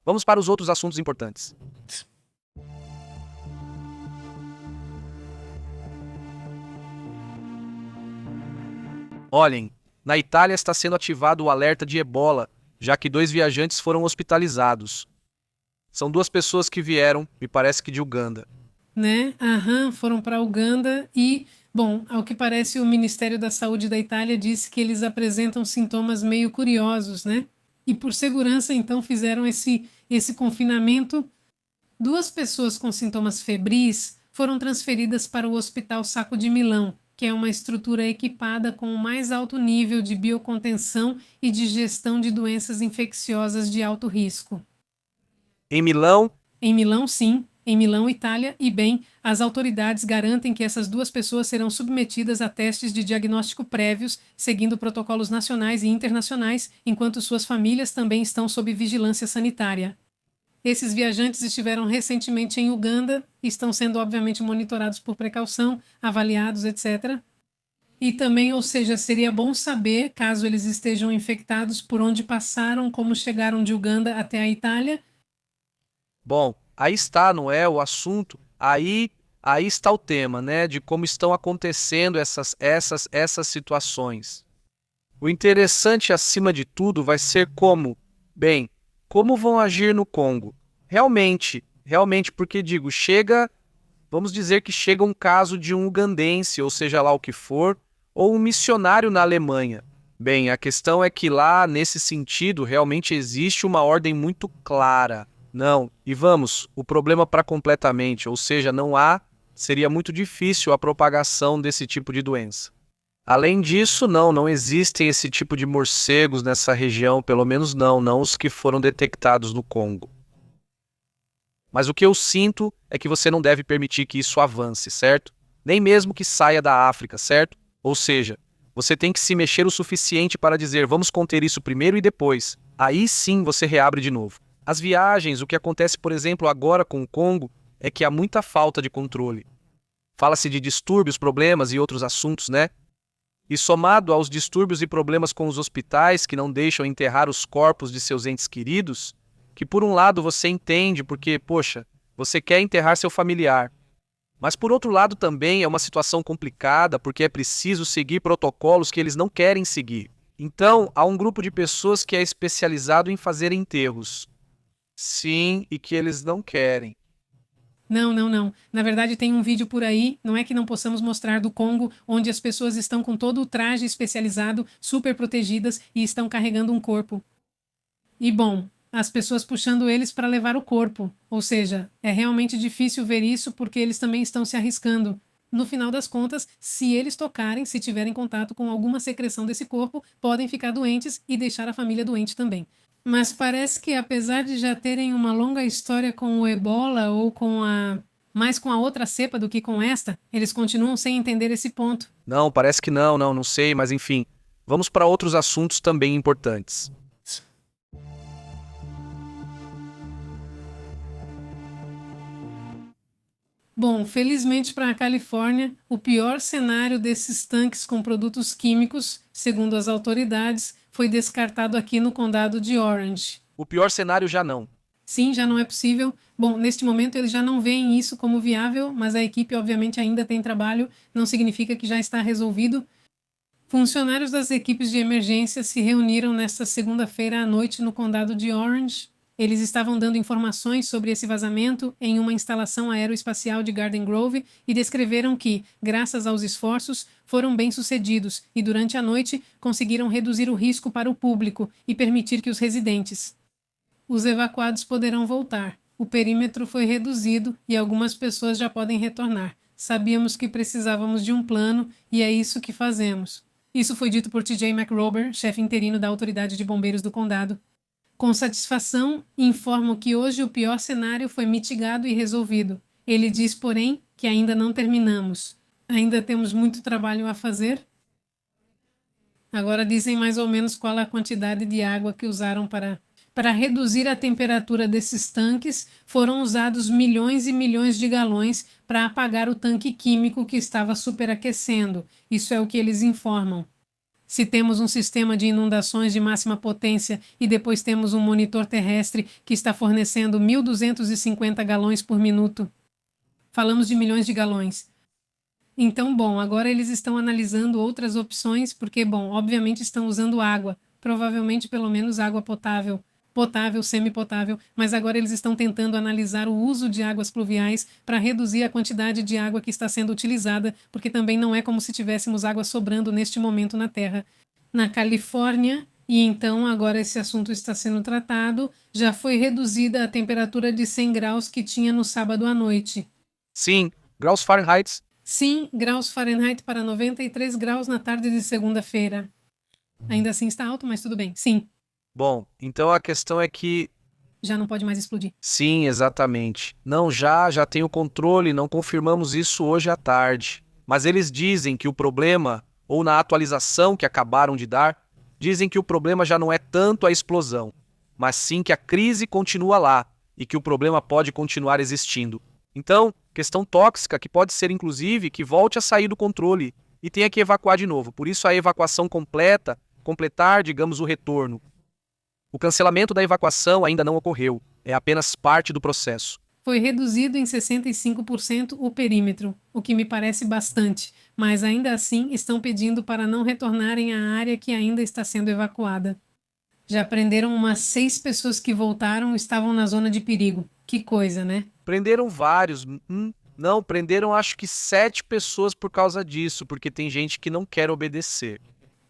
Speaker 1: Vamos para os outros assuntos importantes. Olhem, na Itália está sendo ativado o alerta de Ebola, já que 2 viajantes foram hospitalizados. São 2 pessoas que vieram, me parece que de Uganda.
Speaker 3: Né? Aham, foram para Uganda e, bom, ao que parece o Ministério da Saúde da Itália disse que eles apresentam sintomas meio curiosos, né? E por segurança, então, fizeram esse confinamento. 2 pessoas com sintomas febris foram transferidas para o Hospital Sacco de Milão, que é uma estrutura equipada com o mais alto nível de biocontenção e de gestão de doenças infecciosas de alto risco.
Speaker 1: Em Milão,
Speaker 3: Em Milão, sim. Em Milão, Itália, e bem, as autoridades garantem que essas 2 pessoas serão submetidas a testes de diagnóstico prévios, seguindo protocolos nacionais e internacionais, enquanto suas famílias também estão sob vigilância sanitária. Esses viajantes estiveram recentemente em Uganda e estão sendo, obviamente, monitorados por precaução, avaliados, etc. E também, ou seja, seria bom saber, caso eles estejam infectados, por onde passaram, como chegaram de Uganda até a Itália.
Speaker 1: bom, aí está, não é, o assunto. Aí está o tema, né, de como estão acontecendo essas situações. O interessante, acima de tudo, vai ser como vão agir no Congo. Realmente, porque digo, vamos dizer que chega um caso de um ugandense, ou seja lá o que for, ou um missionário na Alemanha. Bem, a questão é que lá, nesse sentido, realmente existe uma ordem muito clara. Não, e vamos, o problema para completamente, ou seja, seria muito difícil a propagação desse tipo de doença. Além disso, não existem esse tipo de morcegos nessa região, pelo menos não os que foram detectados no Congo. Mas o que eu sinto é que você não deve permitir que isso avance, certo? Nem mesmo que saia da África, certo? Ou seja, você tem que se mexer o suficiente para dizer, vamos conter isso primeiro e depois. Aí sim você reabre de novo. As viagens, o que acontece, por exemplo, agora com o Congo, é que há muita falta de controle. Fala-se de distúrbios, problemas e outros assuntos, né? E somado aos distúrbios e problemas com os hospitais que não deixam enterrar os corpos de seus entes queridos, que por um lado você entende porque, poxa, você quer enterrar seu familiar. Mas por outro lado também é uma situação complicada porque é preciso seguir protocolos que eles não querem seguir. Então, há um grupo de pessoas que é especializado em fazer enterros. Sim, e que eles não querem.
Speaker 3: Não. Na verdade, tem um vídeo por aí, não é que não possamos mostrar, do Congo, onde as pessoas estão com todo o traje especializado, super protegidas e estão carregando um corpo. E bom, as pessoas puxando eles para levar o corpo. Ou seja, é realmente difícil ver isso porque eles também estão se arriscando. No final das contas, se eles tocarem, se tiverem contato com alguma secreção desse corpo, podem ficar doentes e deixar a família doente também. Mas parece que, apesar de já terem uma longa história com o Ebola ou mais com a outra cepa do que com esta, eles continuam sem entender esse ponto.
Speaker 1: Não, parece que não sei, mas enfim. Vamos para outros assuntos também importantes.
Speaker 3: Bom, felizmente para a Califórnia, o pior cenário desses tanques com produtos químicos, segundo as autoridades, foi descartado aqui no condado de Orange.
Speaker 1: O pior cenário já não.
Speaker 3: Sim, já não é possível. Bom, neste momento eles já não veem isso como viável, mas a equipe obviamente ainda tem trabalho, não significa que já está resolvido. Funcionários das equipes de emergência se reuniram nesta segunda-feira à noite no condado de Orange. Eles estavam dando informações sobre esse vazamento em uma instalação aeroespacial de Garden Grove e descreveram que, graças aos esforços, foram bem-sucedidos e durante a noite conseguiram reduzir o risco para o público e permitir que os residentes. Os evacuados poderão voltar. O perímetro foi reduzido e algumas pessoas já podem retornar. Sabíamos que precisávamos de um plano e é isso que fazemos. Isso foi dito por T.J. McRober, chefe interino da Autoridade de Bombeiros do Condado. Com satisfação, informo que hoje o pior cenário foi mitigado e resolvido. Ele diz, porém, que ainda não terminamos. Ainda temos muito trabalho a fazer. Agora dizem mais ou menos qual é a quantidade de água que usaram para reduzir a temperatura desses tanques. Foram usados milhões e milhões de galões para apagar o tanque químico que estava superaquecendo. Isso é o que eles informam. Se temos um sistema de inundações de máxima potência e depois temos um monitor terrestre que está fornecendo 1.250 galões por minuto. Falamos de milhões de galões. Então, bom, agora eles estão analisando outras opções porque, bom, obviamente estão usando água. Provavelmente pelo menos água potável, semipotável, mas agora eles estão tentando analisar o uso de águas pluviais para reduzir a quantidade de água que está sendo utilizada, porque também não é como se tivéssemos água sobrando neste momento na Terra. Na Califórnia, e então agora esse assunto está sendo tratado, já foi reduzida a temperatura de 100 graus que tinha no sábado à noite.
Speaker 1: Sim, graus Fahrenheit.
Speaker 3: Sim, graus Fahrenheit para 93 graus na tarde de segunda-feira. Ainda assim está alto, mas tudo bem. Sim.
Speaker 1: Bom, então a questão é que...
Speaker 3: Já não pode mais explodir.
Speaker 1: Sim, exatamente. Não, já tem o controle, não confirmamos isso hoje à tarde. Mas eles dizem que o problema, ou na atualização que acabaram de dar, dizem que o problema já não é tanto a explosão, mas sim que a crise continua lá e que o problema pode continuar existindo. Então, questão tóxica que pode ser inclusive que volte a sair do controle e tenha que evacuar de novo. Por isso a evacuação completar, digamos, o retorno. O cancelamento da evacuação ainda não ocorreu, é apenas parte do processo.
Speaker 3: Foi reduzido em 65% o perímetro, o que me parece bastante, mas ainda assim estão pedindo para não retornarem à área que ainda está sendo evacuada. Já prenderam umas 6 pessoas que voltaram e estavam na zona de perigo. Que coisa, né?
Speaker 1: Prenderam vários. Não, prenderam acho que 7 pessoas por causa disso, porque tem gente que não quer obedecer.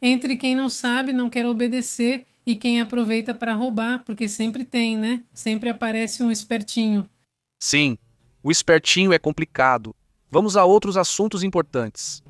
Speaker 3: Entre quem não sabe, não quer obedecer e quem aproveita para roubar, porque sempre tem, né? Sempre aparece um espertinho.
Speaker 1: Sim, o espertinho é complicado. Vamos a outros assuntos importantes.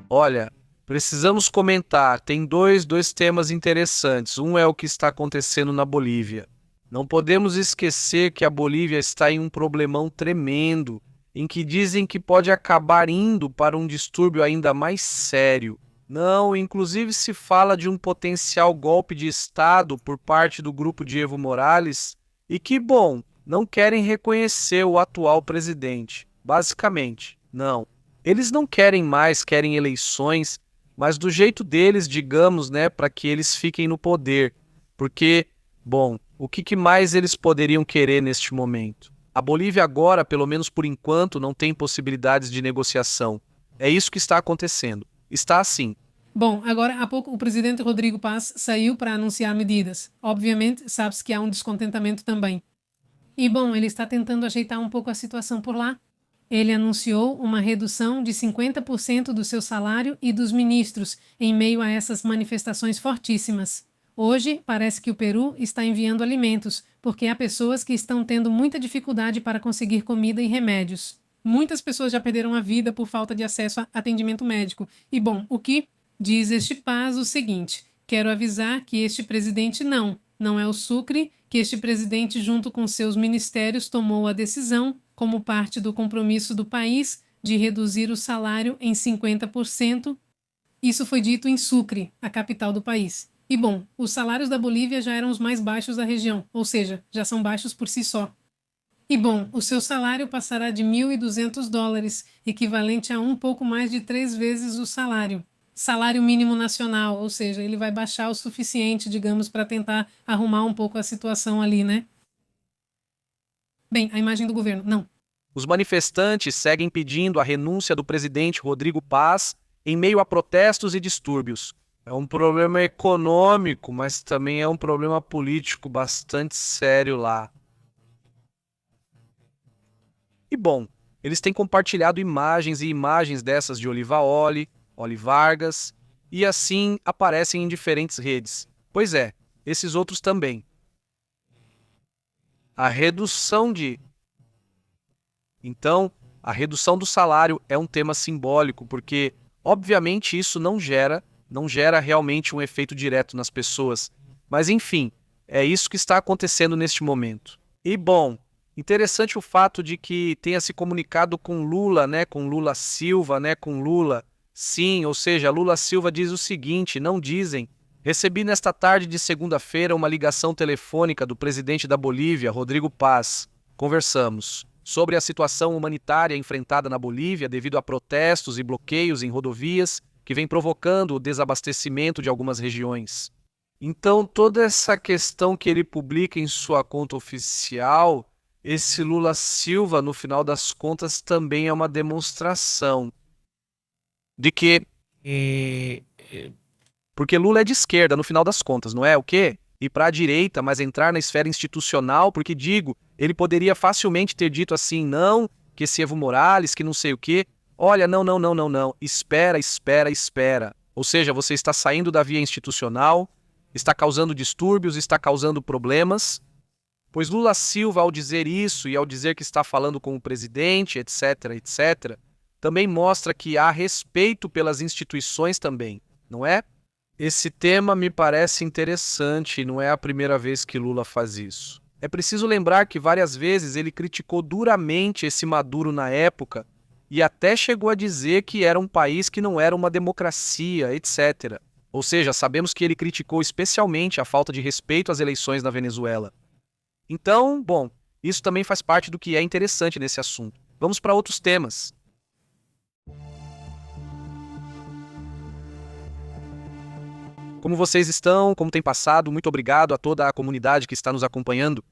Speaker 1: Olha, precisamos comentar. Tem dois temas interessantes. Um é o que está acontecendo na Bolívia. Não podemos esquecer que a Bolívia está em um problemão tremendo, em que dizem que pode acabar indo para um distúrbio ainda mais sério. Não, inclusive se fala de um potencial golpe de Estado por parte do grupo de Evo Morales e que, bom, não querem reconhecer o atual presidente. Basicamente, não. Eles não querem mais, querem eleições, mas do jeito deles, digamos, né, para que eles fiquem no poder. Porque, bom, o que mais eles poderiam querer neste momento? A Bolívia agora, pelo menos por enquanto, não tem possibilidades de negociação. É isso que está acontecendo. Está assim.
Speaker 3: Bom, agora há pouco o presidente Rodrigo Paz saiu para anunciar medidas. Obviamente, sabe-se que há um descontentamento também. E bom, ele está tentando ajeitar um pouco a situação por lá. Ele anunciou uma redução de 50% do seu salário e dos ministros em meio a essas manifestações fortíssimas. Hoje, parece que o Peru está enviando alimentos, porque há pessoas que estão tendo muita dificuldade para conseguir comida e remédios. Muitas pessoas já perderam a vida por falta de acesso a atendimento médico. E bom, o que diz este Paz o seguinte: quero avisar que este presidente não é o Sucre, que este presidente junto com seus ministérios tomou a decisão, como parte do compromisso do país, de reduzir o salário em 50%. Isso foi dito em Sucre, a capital do país. E bom, os salários da Bolívia já eram os mais baixos da região, ou seja, já são baixos por si só. E bom, o seu salário passará de $1.200, equivalente a um pouco mais de 3 vezes o salário mínimo nacional, ou seja, ele vai baixar o suficiente, digamos, para tentar arrumar um pouco a situação ali, né? Bem, a imagem do governo, não.
Speaker 1: Os manifestantes seguem pedindo a renúncia do presidente Rodrigo Paz em meio a protestos e distúrbios. É um problema econômico, mas também é um problema político bastante sério lá. E bom, eles têm compartilhado imagens e imagens dessas de Oliva Oli Vargas, e assim aparecem em diferentes redes. Pois é, esses outros também. A redução de Então, a redução do salário é um tema simbólico, porque, obviamente, isso não gera realmente um efeito direto nas pessoas. Mas, enfim, é isso que está acontecendo neste momento. E, bom, interessante o fato de que tenha se comunicado com Lula, né, com Lula Silva, né, com Lula. Sim, ou seja, Lula Silva diz o seguinte, não dizem. Recebi nesta tarde de segunda-feira uma ligação telefônica do presidente da Bolívia, Rodrigo Paz. Conversamos sobre a situação humanitária enfrentada na Bolívia devido a protestos e bloqueios em rodovias que vem provocando o desabastecimento de algumas regiões. Então, toda essa questão que ele publica em sua conta oficial, esse Lula Silva, no final das contas, também é uma demonstração de que... Porque Lula é de esquerda, no final das contas, não é o quê? Ir para a direita, mas entrar na esfera institucional, porque digo, ele poderia facilmente ter dito assim, não, que esse Evo Morales, que não sei o quê. Olha, não, espera. Ou seja, você está saindo da via institucional, está causando distúrbios, está causando problemas, pois Lula Silva, ao dizer isso e ao dizer que está falando com o presidente, etc., também mostra que há respeito pelas instituições também, não é? Esse tema me parece interessante e não é a primeira vez que Lula faz isso. É preciso lembrar que várias vezes ele criticou duramente esse Maduro na época e até chegou a dizer que era um país que não era uma democracia, etc. Ou seja, sabemos que ele criticou especialmente a falta de respeito às eleições na Venezuela. Então, bom, isso também faz parte do que é interessante nesse assunto. Vamos para outros temas. Como vocês estão? Como tem passado? Muito obrigado a toda a comunidade que está nos acompanhando.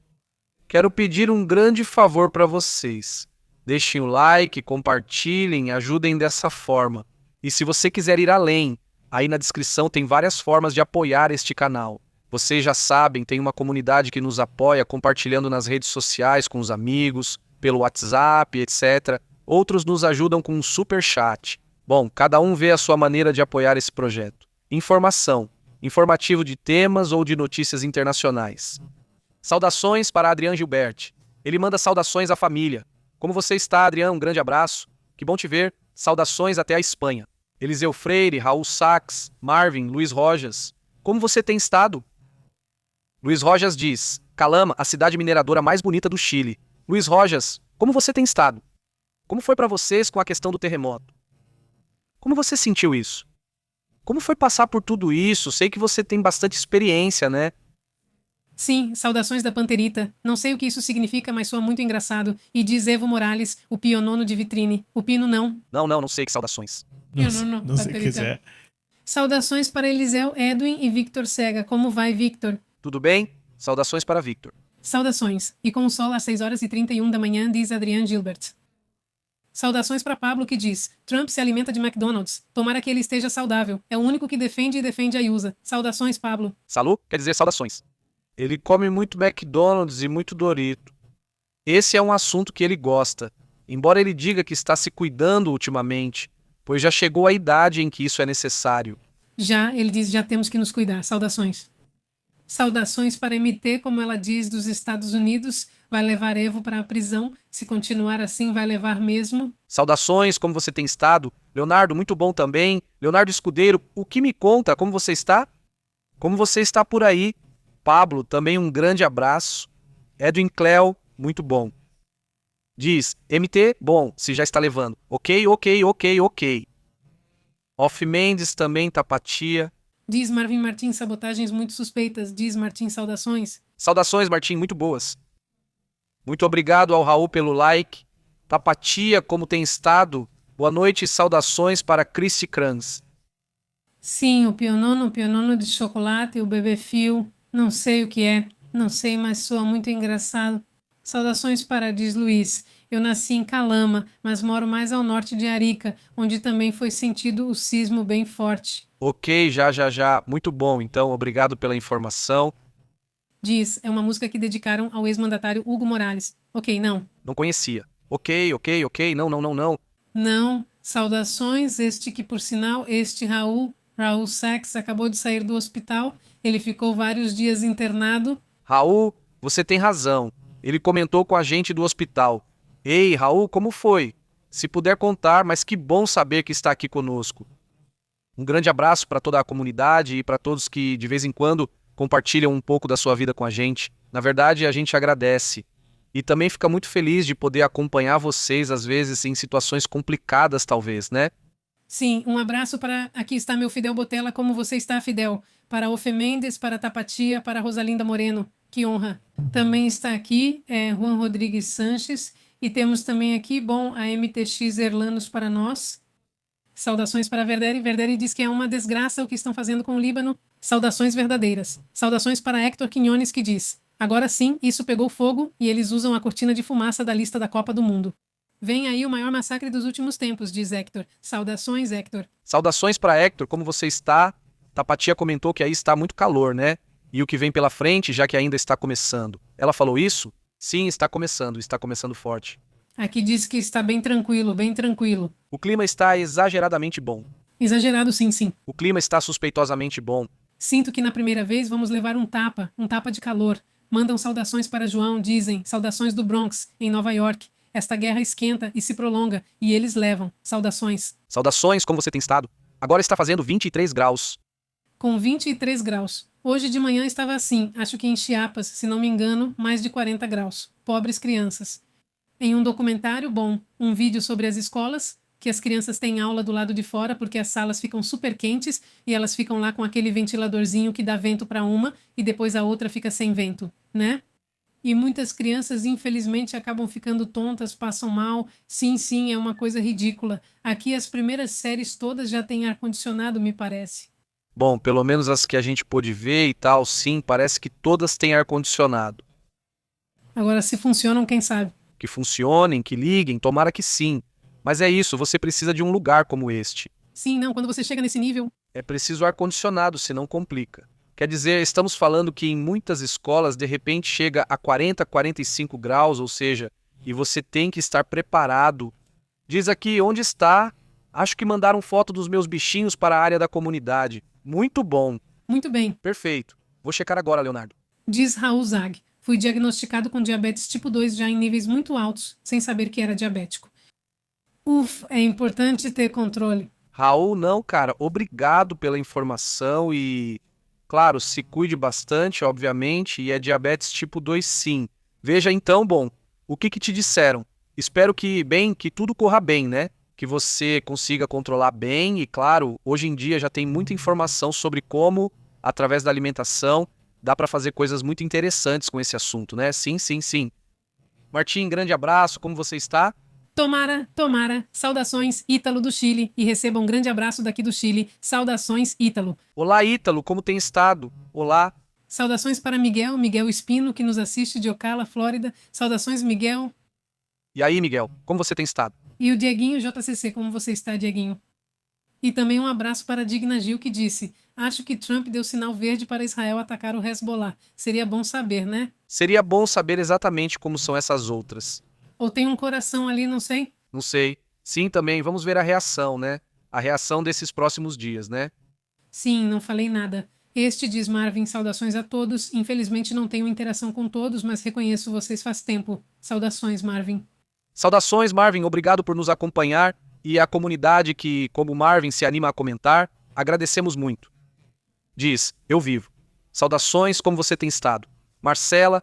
Speaker 1: Quero pedir um grande favor para vocês. Deixem o like, compartilhem, ajudem dessa forma. E se você quiser ir além, aí na descrição tem várias formas de apoiar este canal. Vocês já sabem, tem uma comunidade que nos apoia compartilhando nas redes sociais com os amigos, pelo WhatsApp, etc. Outros nos ajudam com um super chat. Bom, cada um vê a sua maneira de apoiar esse projeto. Informativo de temas ou de notícias internacionais. Saudações para Adrian Gilberti. Ele manda saudações à família. Como você está, Adrian? Um grande abraço. Que bom te ver. Saudações até a Espanha. Eliseu Freire, Raul Sachs, Marvin, Luiz Rojas. Como você tem estado? Luiz Rojas diz, Calama, a cidade mineradora mais bonita do Chile. Luiz Rojas, como você tem estado? Como foi para vocês com a questão do terremoto? Como você sentiu isso? Como foi passar por tudo isso? Sei que você tem bastante experiência, né?
Speaker 3: Sim, saudações da Panterita. Não sei o que isso significa, mas soa muito engraçado. E diz Evo Morales, o pionono de vitrine. O pino não.
Speaker 1: Não sei que saudações.
Speaker 2: Não sei o que quiser.
Speaker 3: Saudações para Eliseu, Edwin e Victor Sega. Como vai, Victor?
Speaker 1: Tudo bem? Saudações para Victor.
Speaker 3: Saudações. E com o sol às 6h31 da manhã, diz Adrian Gilbert. Saudações para Pablo, que diz, Trump se alimenta de McDonald's. Tomara que ele esteja saudável. É o único que defende e defende a USA. Saudações, Pablo.
Speaker 1: Salu quer dizer saudações. Ele come muito McDonald's e muito Dorito. Esse é um assunto que ele gosta, embora ele diga que está se cuidando ultimamente, pois já chegou a idade em que isso é necessário.
Speaker 3: Ele diz, já temos que nos cuidar. Saudações. Saudações para MT, como ela diz, dos Estados Unidos. Vai levar Evo para a prisão. Se continuar assim, vai levar mesmo.
Speaker 1: Saudações, como você tem estado? Leonardo, muito bom também. Leonardo Escudeiro, o que me conta? Como você está? Como você está por aí? Pablo, também um grande abraço. Edwin Cleo, muito bom. Diz, MT, bom, se já está levando. Ok. Off Mendes, também Tapatia.
Speaker 3: Diz Marvin Martins, sabotagens muito suspeitas. Diz Martins, saudações.
Speaker 1: Saudações, Martim, muito boas. Muito obrigado ao Raul pelo like. Tapatia, como tem estado? Boa noite e saudações para Christy Kranz.
Speaker 3: Sim, o pionono de chocolate, o bebê fio. Não sei o que é. Não sei, mas soa muito engraçado. Saudações para diz Luiz. Eu nasci em Calama, mas moro mais ao norte de Arica, onde também foi sentido o sismo bem forte.
Speaker 1: Ok, já. Muito bom, então, obrigado pela informação.
Speaker 3: Diz, é uma música que dedicaram ao ex-mandatário Hugo Morales. Ok, não.
Speaker 1: Não conhecia. Ok, não.
Speaker 3: Não, saudações, este que por sinal, Raul Sachs, acabou de sair do hospital. Ele ficou vários dias internado.
Speaker 1: Raul, você tem razão. Ele comentou com a gente do hospital. Ei, Raul, como foi? Se puder contar, mas que bom saber que está aqui conosco. Um grande abraço para toda a comunidade e para todos que, de vez em quando, compartilham um pouco da sua vida com a gente. Na verdade, a gente agradece. E também fica muito feliz de poder acompanhar vocês, às vezes, em situações complicadas, talvez, né?
Speaker 3: Sim, um abraço para... Aqui está meu Fidel Botella, como você está, Fidel? Para Ofe Mendes, para Tapatia, para Rosalinda Moreno. Que honra. Também está aqui Juan Rodrigues Sanches. E temos também aqui, a MTX Erlanos para nós. Saudações para Verderi. Verderi diz que é uma desgraça o que estão fazendo com o Líbano. Saudações verdadeiras. Saudações para Hector Quinones, que diz: agora sim, isso pegou fogo e eles usam a cortina de fumaça da lista da Copa do Mundo. Vem aí o maior massacre dos últimos tempos, diz Hector. Saudações, Hector.
Speaker 1: Saudações para Hector, como você está? Tapatia comentou que aí está muito calor, né? E o que vem pela frente, já que ainda está começando. Ela falou isso? Sim, está começando forte.
Speaker 3: Aqui diz que está bem tranquilo, bem tranquilo.
Speaker 1: O clima está exageradamente bom.
Speaker 3: Exagerado, sim, sim.
Speaker 1: O clima está suspeitosamente bom.
Speaker 3: Sinto que na primeira vez vamos levar um tapa de calor. Mandam saudações para João, dizem, saudações do Bronx, em Nova York. Esta guerra esquenta e se prolonga, e eles levam. Saudações.
Speaker 1: Saudações, como você tem estado? Agora está fazendo 23 graus.
Speaker 3: Com 23 graus. Hoje de manhã estava assim, acho que em Chiapas, se não me engano, mais de 40 graus. Pobres crianças. Em um documentário, um vídeo sobre as escolas, que as crianças têm aula do lado de fora porque as salas ficam super quentes e elas ficam lá com aquele ventiladorzinho que dá vento para uma e depois a outra fica sem vento, né? E muitas crianças, infelizmente, acabam ficando tontas, passam mal. Sim, sim, é uma coisa ridícula. Aqui as primeiras séries todas já têm ar-condicionado, me parece.
Speaker 1: Bom, pelo menos as que a gente pôde ver e tal, sim, parece que todas têm ar-condicionado.
Speaker 3: Agora, se funcionam, quem sabe?
Speaker 1: Que funcionem, que liguem, tomara que sim. Mas é isso, você precisa de um lugar como este.
Speaker 3: Sim, não, quando você chega nesse nível...
Speaker 1: É preciso ar-condicionado, senão complica. Quer dizer, estamos falando que em muitas escolas, de repente, chega a 40, 45 graus, ou seja, e você tem que estar preparado. Diz aqui, onde está? Acho que mandaram foto dos meus bichinhos para a área da comunidade. Muito bom.
Speaker 3: Muito bem.
Speaker 1: Perfeito. Vou checar agora, Leonardo.
Speaker 3: Diz Raul Zag. Fui diagnosticado com diabetes tipo 2 já em níveis muito altos, sem saber que era diabético. É importante ter controle.
Speaker 1: Raul, não, cara. Obrigado pela informação e... Claro, se cuide bastante, obviamente, e é diabetes tipo 2 sim. Veja então, o que te disseram? Espero que tudo corra bem, né? Que você consiga controlar bem e, claro, hoje em dia já tem muita informação sobre como, através da alimentação, dá para fazer coisas muito interessantes com esse assunto, né? Sim, sim, sim. Martim, grande abraço, como você está?
Speaker 3: Tomara. Saudações, Ítalo do Chile, e receba um grande abraço daqui do Chile. Saudações, Ítalo.
Speaker 1: Olá, Ítalo, como tem estado? Olá.
Speaker 3: Saudações para Miguel Espino, que nos assiste de Ocala, Flórida. Saudações, Miguel.
Speaker 1: E aí, Miguel, como você tem estado?
Speaker 3: E o Dieguinho JCC, como você está, Dieguinho? E também um abraço para a Digna Gil, que disse: acho que Trump deu sinal verde para Israel atacar o Hezbollah. Seria bom saber, né?
Speaker 1: Seria bom saber exatamente como são essas outras.
Speaker 3: Ou tem um coração ali, não sei?
Speaker 1: Não sei. Sim, também. Vamos ver a reação, né? A reação desses próximos dias, né?
Speaker 3: Sim, não falei nada. Este diz Marvin, saudações a todos. Infelizmente não tenho interação com todos, mas reconheço vocês faz tempo. Saudações, Marvin.
Speaker 1: Saudações, Marvin. Obrigado por nos acompanhar. E a comunidade que, como Marvin, se anima a comentar, agradecemos muito. Diz, eu vivo. Saudações, como você tem estado? Marcela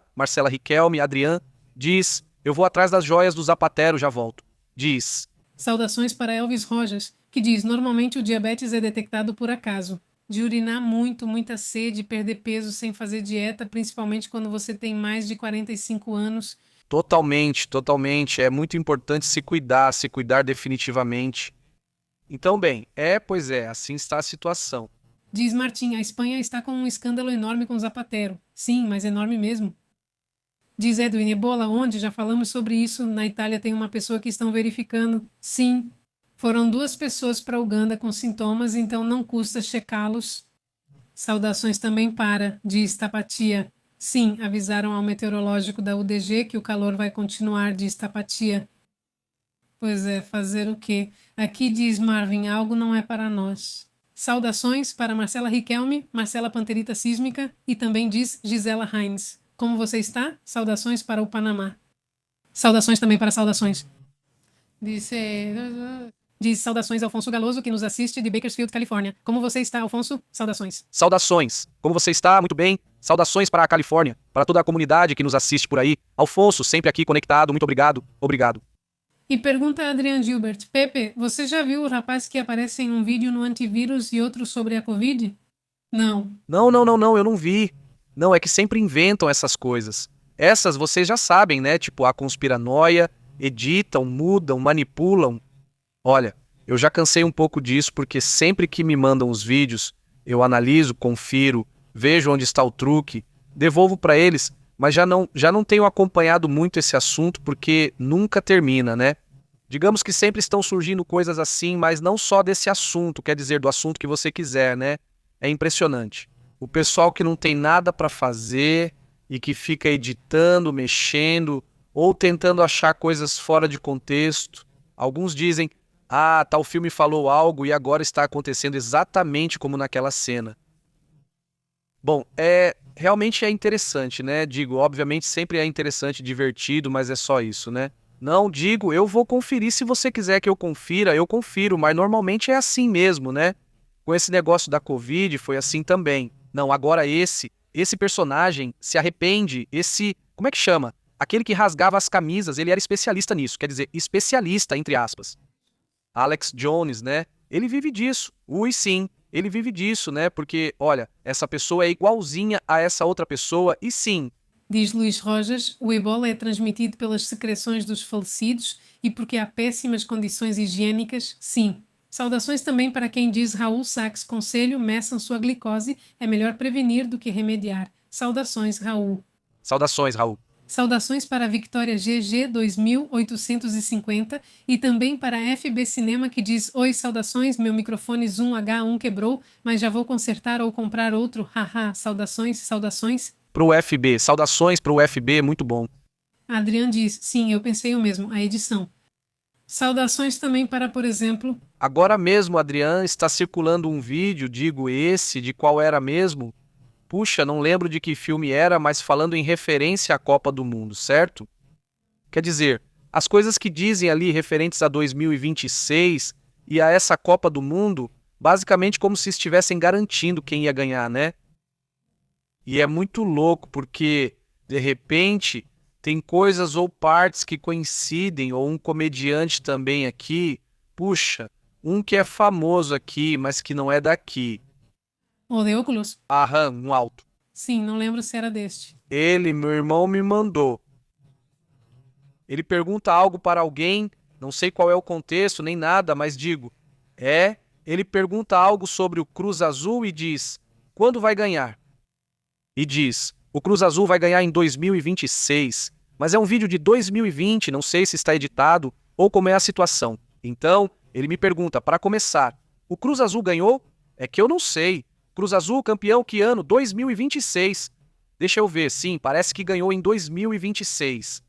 Speaker 1: Riquelme, Adrian, diz, eu vou atrás das joias do Zapatero, já volto. Diz.
Speaker 3: Saudações para Elvis Rogers, que diz, normalmente o diabetes é detectado por acaso. De urinar muito, muita sede, perder peso sem fazer dieta, principalmente quando você tem mais de 45 anos.
Speaker 1: Totalmente. É muito importante se cuidar definitivamente. Então, pois é, assim está a situação.
Speaker 3: Diz Martim, a Espanha está com um escândalo enorme com Zapatero. Sim, mas enorme mesmo. Diz Edwin, Ebola, onde? Já falamos sobre isso. Na Itália tem uma pessoa que estão verificando. Sim, foram 2 pessoas para Uganda com sintomas, então não custa checá-los. Saudações também para, diz Tapatia. Sim, avisaram ao meteorológico da UDG que o calor vai continuar, diz Tapatia. Pois é, fazer o quê? Aqui diz Marvin, algo não é para nós. Saudações para Marcela Riquelme, Marcela Panterita Sísmica e também diz Gisela Heinz. Como você está? Saudações para o Panamá. Saudações também para saudações. Diz saudações Alfonso Galoso, que nos assiste de Bakersfield, Califórnia. Como você está, Alfonso? Saudações.
Speaker 1: Saudações. Como você está? Muito bem. Saudações para a Califórnia, para toda a comunidade que nos assiste por aí. Alfonso, sempre aqui conectado. Muito obrigado. Obrigado.
Speaker 3: E pergunta a Adrian Gilbert. Pepe, você já viu o rapaz que aparece em um vídeo no antivírus e outro sobre a Covid? Não.
Speaker 1: Não, eu não vi. Não, é que sempre inventam essas coisas. Essas vocês já sabem, né? Tipo, a conspiranoia, editam, mudam, manipulam. Olha, eu já cansei um pouco disso porque sempre que me mandam os vídeos, eu analiso, confiro, vejo onde está o truque, devolvo para eles, mas já não tenho acompanhado muito esse assunto porque nunca termina, né? Digamos que sempre estão surgindo coisas assim, mas não só desse assunto, quer dizer, do assunto que você quiser, né? É impressionante. O pessoal que não tem nada para fazer e que fica editando, mexendo ou tentando achar coisas fora de contexto. Alguns dizem: ah, tal filme falou algo e agora está acontecendo exatamente como naquela cena. Bom, realmente é interessante, né? Digo, obviamente sempre é interessante, divertido, mas é só isso, né? Não, digo, eu vou conferir se você quiser que eu confira, eu confiro, mas normalmente é assim mesmo, né? Com esse negócio da Covid foi assim também. Não, agora esse personagem se arrepende, como é que chama? Aquele que rasgava as camisas, ele era especialista nisso, quer dizer, especialista, entre aspas. Alex Jones, né? Ele vive disso. Ui, sim, ele vive disso, né? Porque, olha, essa pessoa é igualzinha a essa outra pessoa e sim.
Speaker 3: Diz Luís Rojas, o ebola é transmitido pelas secreções dos falecidos e porque há péssimas condições higiênicas, sim. Saudações também para quem diz Raul Sachs, conselho, meçam sua glicose, é melhor prevenir do que remediar. Saudações, Raul.
Speaker 1: Saudações, Raul.
Speaker 3: Saudações para a Victoria GG 2850 e também para a FB Cinema que diz: oi, saudações, meu microfone Zoom H1 quebrou, mas já vou consertar ou comprar outro, haha, saudações, saudações.
Speaker 1: Pro FB, saudações pro FB, muito bom.
Speaker 3: Adrian diz: sim, eu pensei o mesmo, a edição. Saudações também para, por exemplo...
Speaker 1: Agora mesmo, Adrian, está circulando um vídeo, digo esse, de qual era mesmo? Puxa, não lembro de que filme era, mas falando em referência à Copa do Mundo, certo? Quer dizer, as coisas que dizem ali referentes a 2026 e a essa Copa do Mundo, basicamente como se estivessem garantindo quem ia ganhar, né? E é muito louco porque, de repente, tem coisas ou partes que coincidem, ou um comediante também aqui, puxa, um que é famoso aqui, mas que não é daqui.
Speaker 3: O de óculos?
Speaker 1: Aham, um alto.
Speaker 3: Sim, não lembro se era deste.
Speaker 1: Ele, meu irmão, me mandou. Ele pergunta algo para alguém, não sei qual é o contexto, nem nada, mas digo, ele pergunta algo sobre o Cruz Azul e diz, quando vai ganhar? E diz, o Cruz Azul vai ganhar em 2026, mas é um vídeo de 2020, não sei se está editado ou como é a situação. Então, ele me pergunta, para começar, o Cruz Azul ganhou? É que eu não sei. Cruz Azul, campeão que ano? 2026. Deixa eu ver, sim, parece que ganhou em 2026.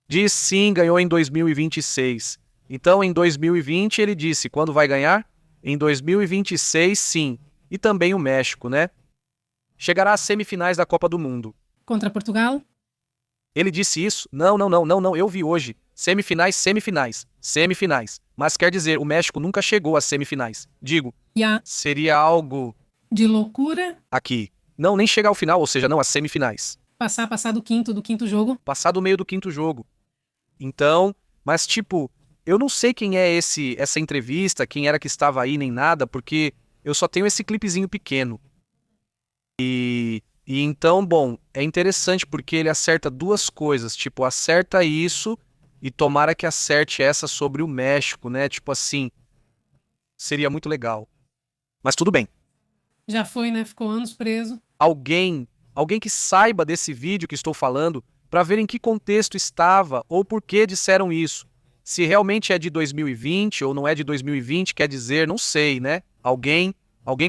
Speaker 1: Diz sim, ganhou em 2026. Então, em 2020, ele disse, quando vai ganhar? Em 2026, sim. E também o México, né? Chegará às semifinais da Copa do Mundo.
Speaker 3: Contra Portugal?
Speaker 1: Ele disse isso? Não, eu vi hoje. Semifinais. Mas quer dizer, o México nunca chegou às semifinais. Digo, seria algo...
Speaker 3: de loucura?
Speaker 1: Aqui. Não, nem chegar ao final, ou seja, não às semifinais.
Speaker 3: Passar do quinto jogo?
Speaker 1: Passar do meio do quinto jogo. Então, mas tipo, eu não sei quem é essa entrevista, quem era que estava aí, nem nada, porque eu só tenho esse clipezinho pequeno. E então, bom, é interessante porque ele acerta duas coisas, tipo, acerta isso e tomara que acerte essa sobre o México, né? Tipo assim, seria muito legal. Mas tudo bem.
Speaker 3: Já foi, né? Ficou anos preso.
Speaker 1: Alguém que saiba desse vídeo que estou falando, para ver em que contexto estava ou por que disseram isso. Se realmente é de 2020 ou não é de 2020, quer dizer, não sei, né? Alguém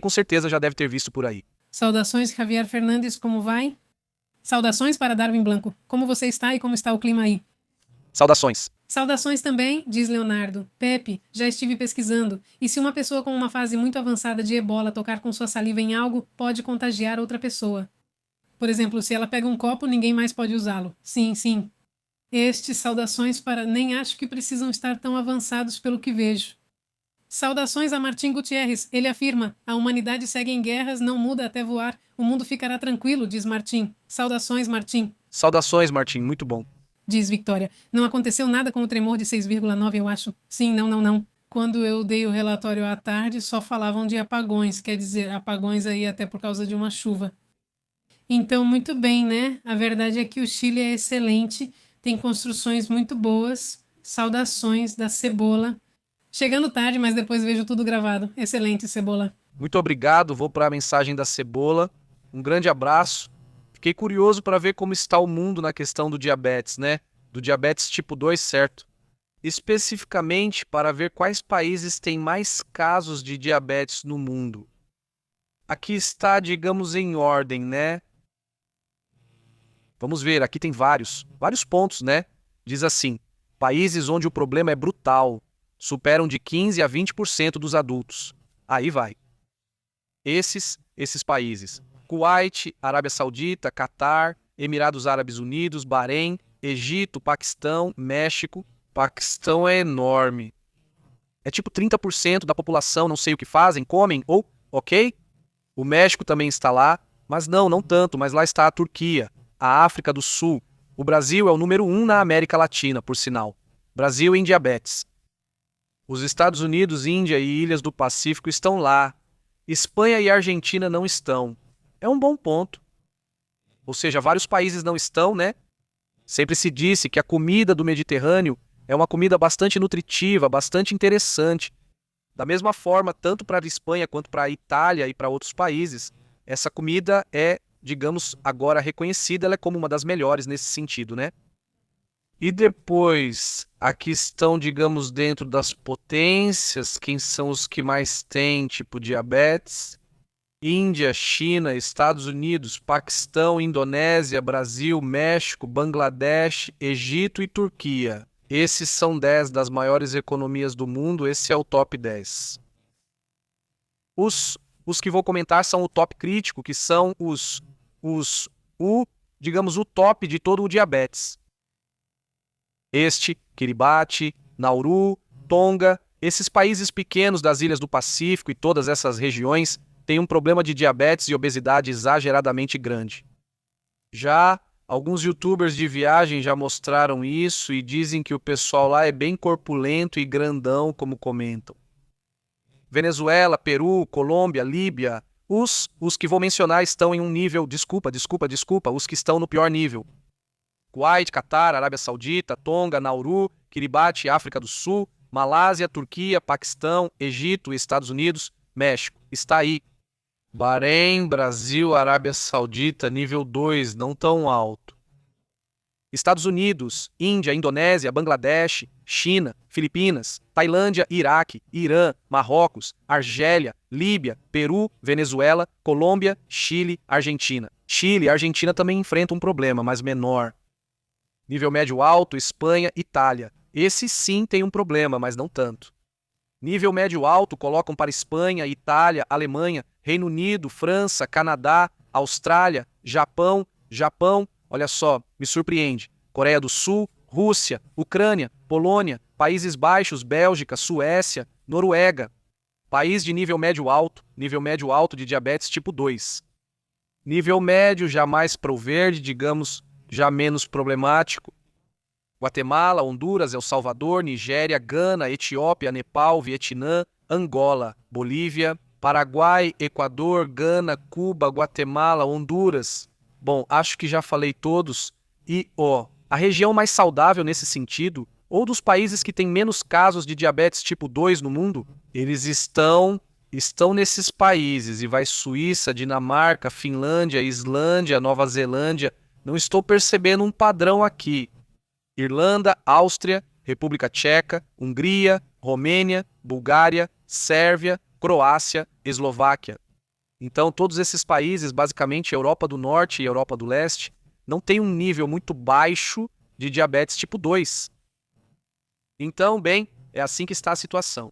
Speaker 1: com certeza já deve ter visto por aí.
Speaker 3: Saudações, Javier Fernandes, como vai? Saudações para Darwin Blanco. Como você está e como está o clima aí?
Speaker 1: Saudações.
Speaker 3: Saudações também, diz Leonardo. Pepe, já estive pesquisando. E se uma pessoa com uma fase muito avançada de ebola tocar com sua saliva em algo, pode contagiar outra pessoa. Por exemplo, se ela pega um copo, ninguém mais pode usá-lo. Sim. Saudações para... Nem acho que precisam estar tão avançados pelo que vejo. Saudações a Martim Gutierrez. Ele afirma: a humanidade segue em guerras, não muda até voar. O mundo ficará tranquilo, diz Martim. Saudações, Martim.
Speaker 1: Saudações, Martim, muito bom.
Speaker 3: Diz Victoria. Não aconteceu nada com o tremor de 6,9, eu acho. Sim, não. Quando eu dei o relatório à tarde, só falavam de apagões, quer dizer, apagões aí até por causa de uma chuva. Então, muito bem, né? A verdade é que o Chile é excelente, tem construções muito boas. Saudações da Cebola. Chegando tarde, mas depois vejo tudo gravado. Excelente, Cebola.
Speaker 1: Muito obrigado, vou para a mensagem da Cebola. Um grande abraço. Fiquei curioso para ver como está o mundo na questão do diabetes, né? Do diabetes tipo 2, certo? Especificamente para ver quais países têm mais casos de diabetes no mundo. Aqui está, digamos, em ordem, né? Vamos ver, aqui tem vários pontos, né? Diz assim: países onde o problema é brutal, superam de 15 a 20% dos adultos. Aí vai. Esses países: Kuwait, Arábia Saudita, Catar, Emirados Árabes Unidos, Bahrein, Egito, Paquistão, México. Paquistão é enorme. É tipo 30% da população, não sei o que fazem, comem, ou, ok? O México também está lá, mas não tanto, mas lá está a Turquia, a África do Sul. O Brasil é o número 1 na América Latina, por sinal. Brasil em diabetes. Os Estados Unidos, Índia e Ilhas do Pacífico estão lá. Espanha e Argentina não estão. É um bom ponto. Ou seja, vários países não estão, né? Sempre se disse que a comida do Mediterrâneo é uma comida bastante nutritiva, bastante interessante. Da mesma forma, tanto para a Espanha quanto para a Itália e para outros países, essa comida é, digamos, agora reconhecida, ela é como uma das melhores nesse sentido, né? E depois, aqui estão, digamos, dentro das potências, quem são os que mais têm, tipo, diabetes? Índia, China, Estados Unidos, Paquistão, Indonésia, Brasil, México, Bangladesh, Egito e Turquia. Esses são 10 das maiores economias do mundo, esse é o top 10. Os que vou comentar são o top crítico, que são digamos, o top de todo o diabetes. Kiribati, Nauru, Tonga, esses países pequenos das ilhas do Pacífico e todas essas regiões têm um problema de diabetes e obesidade exageradamente grande. Já alguns youtubers de viagem já mostraram isso e dizem que o pessoal lá é bem corpulento e grandão, como comentam. Venezuela, Peru, Colômbia, Líbia, os que vou mencionar estão em um nível, desculpa, os que estão no pior nível. Kuwait, Catar, Arábia Saudita, Tonga, Nauru, Kiribati, África do Sul, Malásia, Turquia, Paquistão, Egito, Estados Unidos, México. Está aí. Bahrein, Brasil, Arábia Saudita, nível 2, não tão alto. Estados Unidos, Índia, Indonésia, Bangladesh, China, Filipinas, Tailândia, Iraque, Irã, Marrocos, Argélia, Líbia, Peru, Venezuela, Colômbia, Chile, Argentina. Chile e Argentina também enfrentam um problema, mas menor. Nível médio alto, Espanha, Itália. Esse sim tem um problema, mas não tanto. Nível médio alto colocam para Espanha, Itália, Alemanha, Reino Unido, França, Canadá, Austrália, Japão, olha só, me surpreende. Coreia do Sul, Rússia, Ucrânia, Polônia, Países Baixos, Bélgica, Suécia, Noruega. País de nível médio alto de diabetes tipo 2. Nível médio já mais pro verde, digamos, já menos problemático. Guatemala, Honduras, El Salvador, Nigéria, Gana, Etiópia, Nepal, Vietnã, Angola, Bolívia, Paraguai, Equador, Gana, Cuba, Guatemala, Honduras. Bom, acho que já falei todos. E, a região mais saudável nesse sentido, ou dos países que têm menos casos de diabetes tipo 2 no mundo, eles estão nesses países. E vai Suíça, Dinamarca, Finlândia, Islândia, Nova Zelândia. Não estou percebendo um padrão aqui. Irlanda, Áustria, República Tcheca, Hungria, Romênia, Bulgária, Sérvia, Croácia, Eslováquia. Então, todos esses países, basicamente Europa do Norte e Europa do Leste, não têm um nível muito baixo de diabetes tipo 2. Então, bem, é assim que está a situação.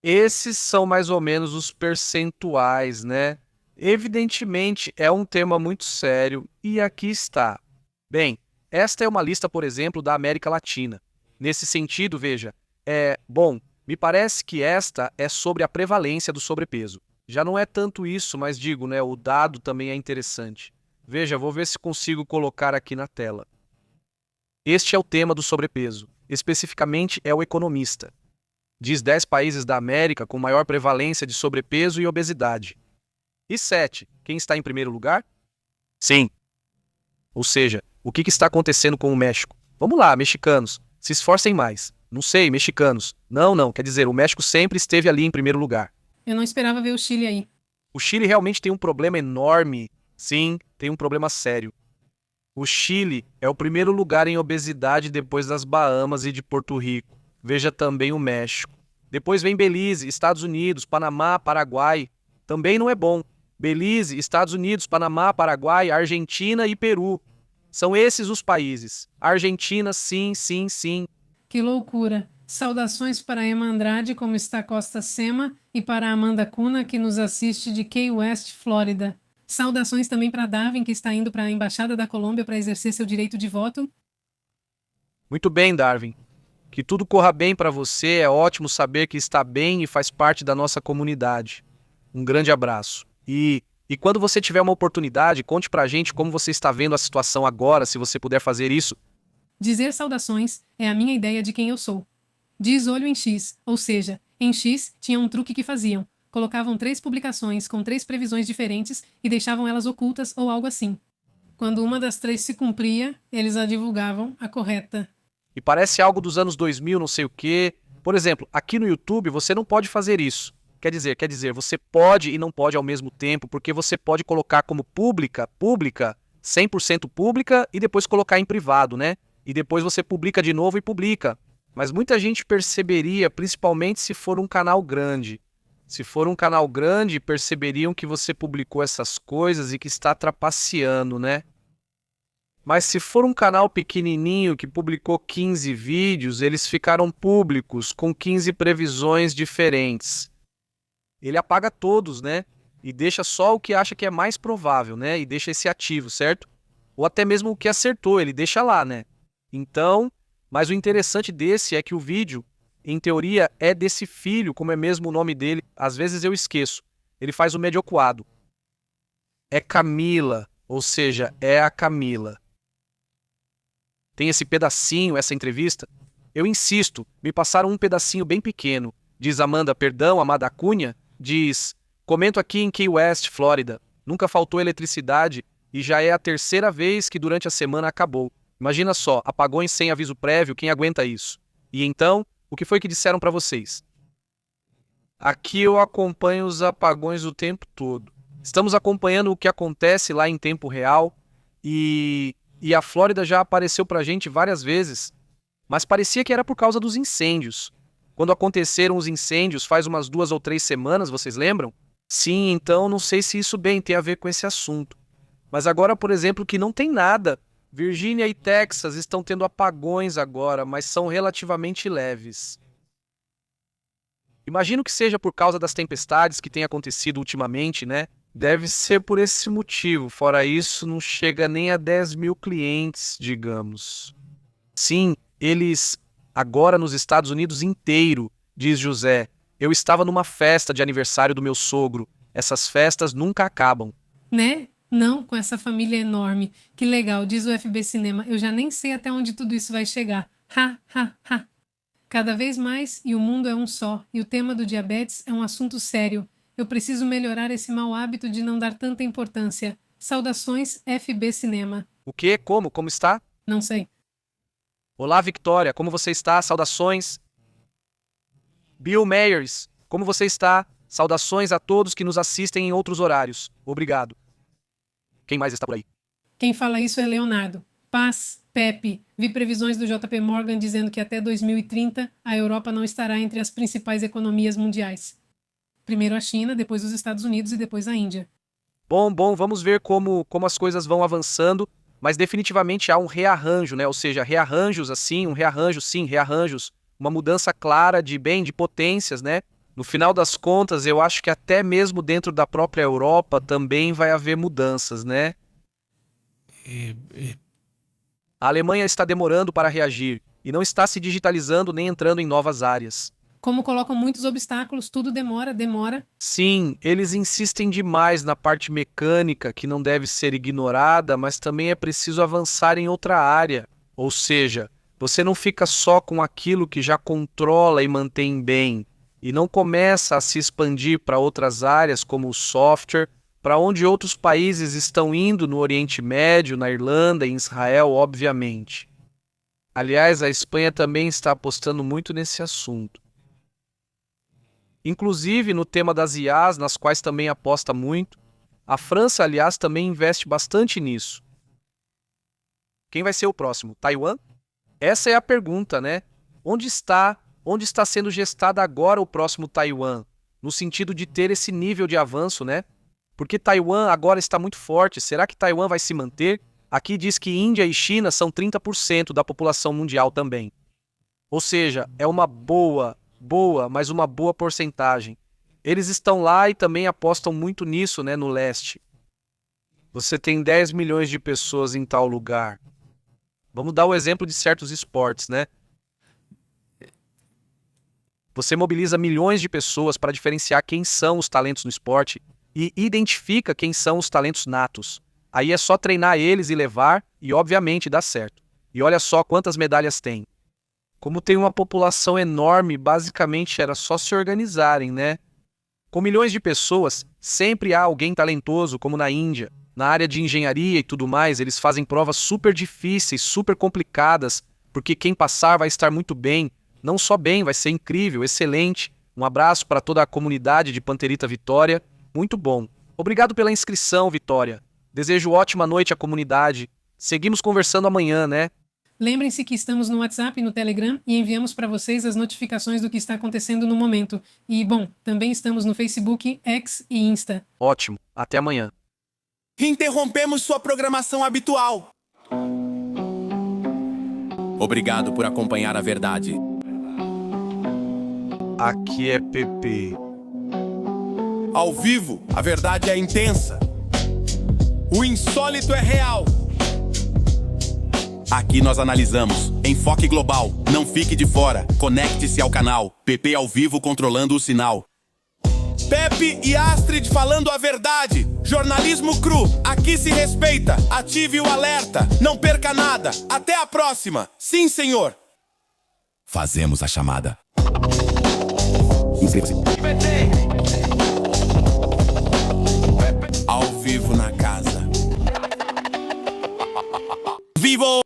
Speaker 1: Esses são mais ou menos os percentuais, né? Evidentemente, é um tema muito sério e aqui está. Bem, Esta é uma lista, por exemplo, da América Latina. Nesse sentido, veja, me parece que esta é sobre a prevalência do sobrepeso. Já não é tanto isso, mas digo, né, o dado também é interessante. Veja, vou ver se consigo colocar aqui na tela. Este é o tema do sobrepeso. Especificamente é o Economista. Diz 10 países da América com maior prevalência de sobrepeso e obesidade. E 7, quem está em primeiro lugar? Sim. Ou seja, o que está acontecendo com o México? Vamos lá, mexicanos, se esforcem mais. Não sei, mexicanos. Não, quer dizer, o México sempre esteve ali em primeiro lugar.
Speaker 3: Eu não esperava ver o Chile aí.
Speaker 1: O Chile realmente tem um problema enorme. Sim, tem um problema sério. O Chile é o primeiro lugar em obesidade depois das Bahamas e de Porto Rico. Veja também o México. Depois vem Belize, Estados Unidos, Panamá, Paraguai. Também não é bom. Belize, Estados Unidos, Panamá, Paraguai, Argentina e Peru. São esses os países. Argentina, sim.
Speaker 3: Que loucura! Saudações para Emma Andrade, como está Costa Sema, e para Amanda Cuna, que nos assiste de Key West, Flórida. Saudações também para Darwin, que está indo para a Embaixada da Colômbia para exercer seu direito de voto.
Speaker 1: Muito bem, Darwin. Que tudo corra bem para você, é ótimo saber que está bem e faz parte da nossa comunidade. Um grande abraço. E quando você tiver uma oportunidade, conte pra gente como você está vendo a situação agora, se você puder fazer isso.
Speaker 3: Dizer saudações é a minha ideia de quem eu sou. Diz olho em X, ou seja, em X tinha um truque que faziam. Colocavam 3 publicações com 3 previsões diferentes e deixavam elas ocultas ou algo assim. Quando uma das 3 se cumpria, eles a divulgavam, a correta.
Speaker 1: E parece algo dos anos 2000, não sei o quê. Por exemplo, aqui no YouTube você não pode fazer isso. Quer dizer, você pode e não pode ao mesmo tempo, porque você pode colocar como pública, 100% pública, e depois colocar em privado, né? E depois você publica de novo e publica. Mas muita gente perceberia, principalmente se for um canal grande. Se for um canal grande, perceberiam que você publicou essas coisas e que está trapaceando, né? Mas se for um canal pequenininho que publicou 15 vídeos, eles ficaram públicos com 15 previsões diferentes. Ele apaga todos, né? E deixa só o que acha que é mais provável, né? E deixa esse ativo, certo? Ou até mesmo o que acertou, ele deixa lá, né? Então, mas o interessante desse é que o vídeo, em teoria, é desse filho, como é mesmo o nome dele. Às vezes eu esqueço. Ele faz o mediocuado. É Camila, ou seja, é a Camila. Tem esse pedacinho, essa entrevista. Eu insisto, me passaram um pedacinho bem pequeno. Diz Amada Cunha, diz: comento aqui em Key West, Flórida. Nunca faltou eletricidade e já é a 3ª vez que durante a semana acabou. Imagina só, apagões sem aviso prévio, quem aguenta isso? E então, o que foi que disseram para vocês? Aqui eu acompanho os apagões o tempo todo. Estamos acompanhando o que acontece lá em tempo real e a Flórida já apareceu pra gente várias vezes, mas parecia que era por causa dos incêndios. Quando aconteceram os incêndios faz umas 2 ou 3 semanas, vocês lembram? Sim, então não sei se isso bem tem a ver com esse assunto. Mas agora, por exemplo, que não tem nada. Virgínia e Texas estão tendo apagões agora, mas são relativamente leves. Imagino que seja por causa das tempestades que têm acontecido ultimamente, né? Deve ser por esse motivo. Fora isso, não chega nem a 10 mil clientes, digamos. Sim, eles... Agora nos Estados Unidos inteiro, diz José. Eu estava numa festa de aniversário do meu sogro. Essas festas nunca acabam.
Speaker 3: Né? Não, com essa família enorme. Que legal, diz o FB Cinema. Eu já nem sei até onde tudo isso vai chegar. Ha. Cada vez mais, e o mundo é um só. E o tema do diabetes é um assunto sério. Eu preciso melhorar esse mau hábito de não dar tanta importância. Saudações, FB Cinema.
Speaker 1: O quê? Como? Como está?
Speaker 3: Não sei.
Speaker 1: Olá, Victoria. Como você está? Saudações. Bill Meyers. Como você está? Saudações a todos que nos assistem em outros horários. Obrigado. Quem mais está por aí?
Speaker 3: Quem fala isso é Leonardo. Paz, Pepe. Vi previsões do JP Morgan dizendo que até 2030 a Europa não estará entre as principais economias mundiais. Primeiro a China, depois os Estados Unidos e depois a Índia.
Speaker 1: Bom, vamos ver como as coisas vão avançando, mas definitivamente há um rearranjo, né? Ou seja, rearranjos assim, rearranjos, uma mudança clara de potências, né? No final das contas, eu acho que até mesmo dentro da própria Europa também vai haver mudanças, né? A Alemanha está demorando para reagir e não está se digitalizando nem entrando em novas áreas.
Speaker 3: Como colocam muitos obstáculos, tudo demora.
Speaker 1: Sim, eles insistem demais na parte mecânica, que não deve ser ignorada, mas também é preciso avançar em outra área. Ou seja, você não fica só com aquilo que já controla e mantém bem, e não começa a se expandir para outras áreas como o software, para onde outros países estão indo no Oriente Médio, na Irlanda e em Israel, obviamente. Aliás, a Espanha também está apostando muito nesse assunto. Inclusive no tema das IAs, nas quais também aposta muito. A França, aliás, também investe bastante nisso. Quem vai ser o próximo? Taiwan? Essa é a pergunta, né? Onde está sendo gestada agora o próximo Taiwan? No sentido de ter esse nível de avanço, né? Porque Taiwan agora está muito forte. Será que Taiwan vai se manter? Aqui diz que Índia e China são 30% da população mundial também. Ou seja, é uma mas uma boa porcentagem. Eles estão lá e também apostam muito nisso, né, no leste. Você tem 10 milhões de pessoas em tal lugar. Vamos dar o exemplo de certos esportes, né? Você mobiliza milhões de pessoas para diferenciar quem são os talentos no esporte e identifica quem são os talentos natos. Aí é só treinar eles e levar, e obviamente dá certo. E olha só quantas medalhas tem. Como tem uma população enorme, basicamente era só se organizarem, né? Com milhões de pessoas, sempre há alguém talentoso, como na Índia. Na área de engenharia e tudo mais, eles fazem provas super difíceis, super complicadas, porque quem passar vai estar muito bem. Não só bem, vai ser incrível, excelente. Um abraço para toda a comunidade de Panterita Vitória. Muito bom. Obrigado pela inscrição, Vitória. Desejo ótima noite à comunidade. Seguimos conversando amanhã, né?
Speaker 3: Lembrem-se que estamos no WhatsApp e no Telegram e enviamos para vocês as notificações do que está acontecendo no momento. E, bom, também estamos no Facebook, X e Insta.
Speaker 1: Ótimo. Até amanhã.
Speaker 4: Interrompemos sua programação habitual. Obrigado por acompanhar a verdade.
Speaker 1: Aqui é PP.
Speaker 4: Ao vivo, a verdade é intensa. O insólito é real. Aqui nós analisamos. Enfoque global. Não fique de fora. Conecte-se ao canal. PP ao vivo controlando o sinal. Pepe e Astrid falando a verdade. Jornalismo cru. Aqui se respeita. Ative o alerta. Não perca nada. Até a próxima. Sim, senhor. Fazemos a chamada. Inscreva-se. Ao vivo na casa. Vivo!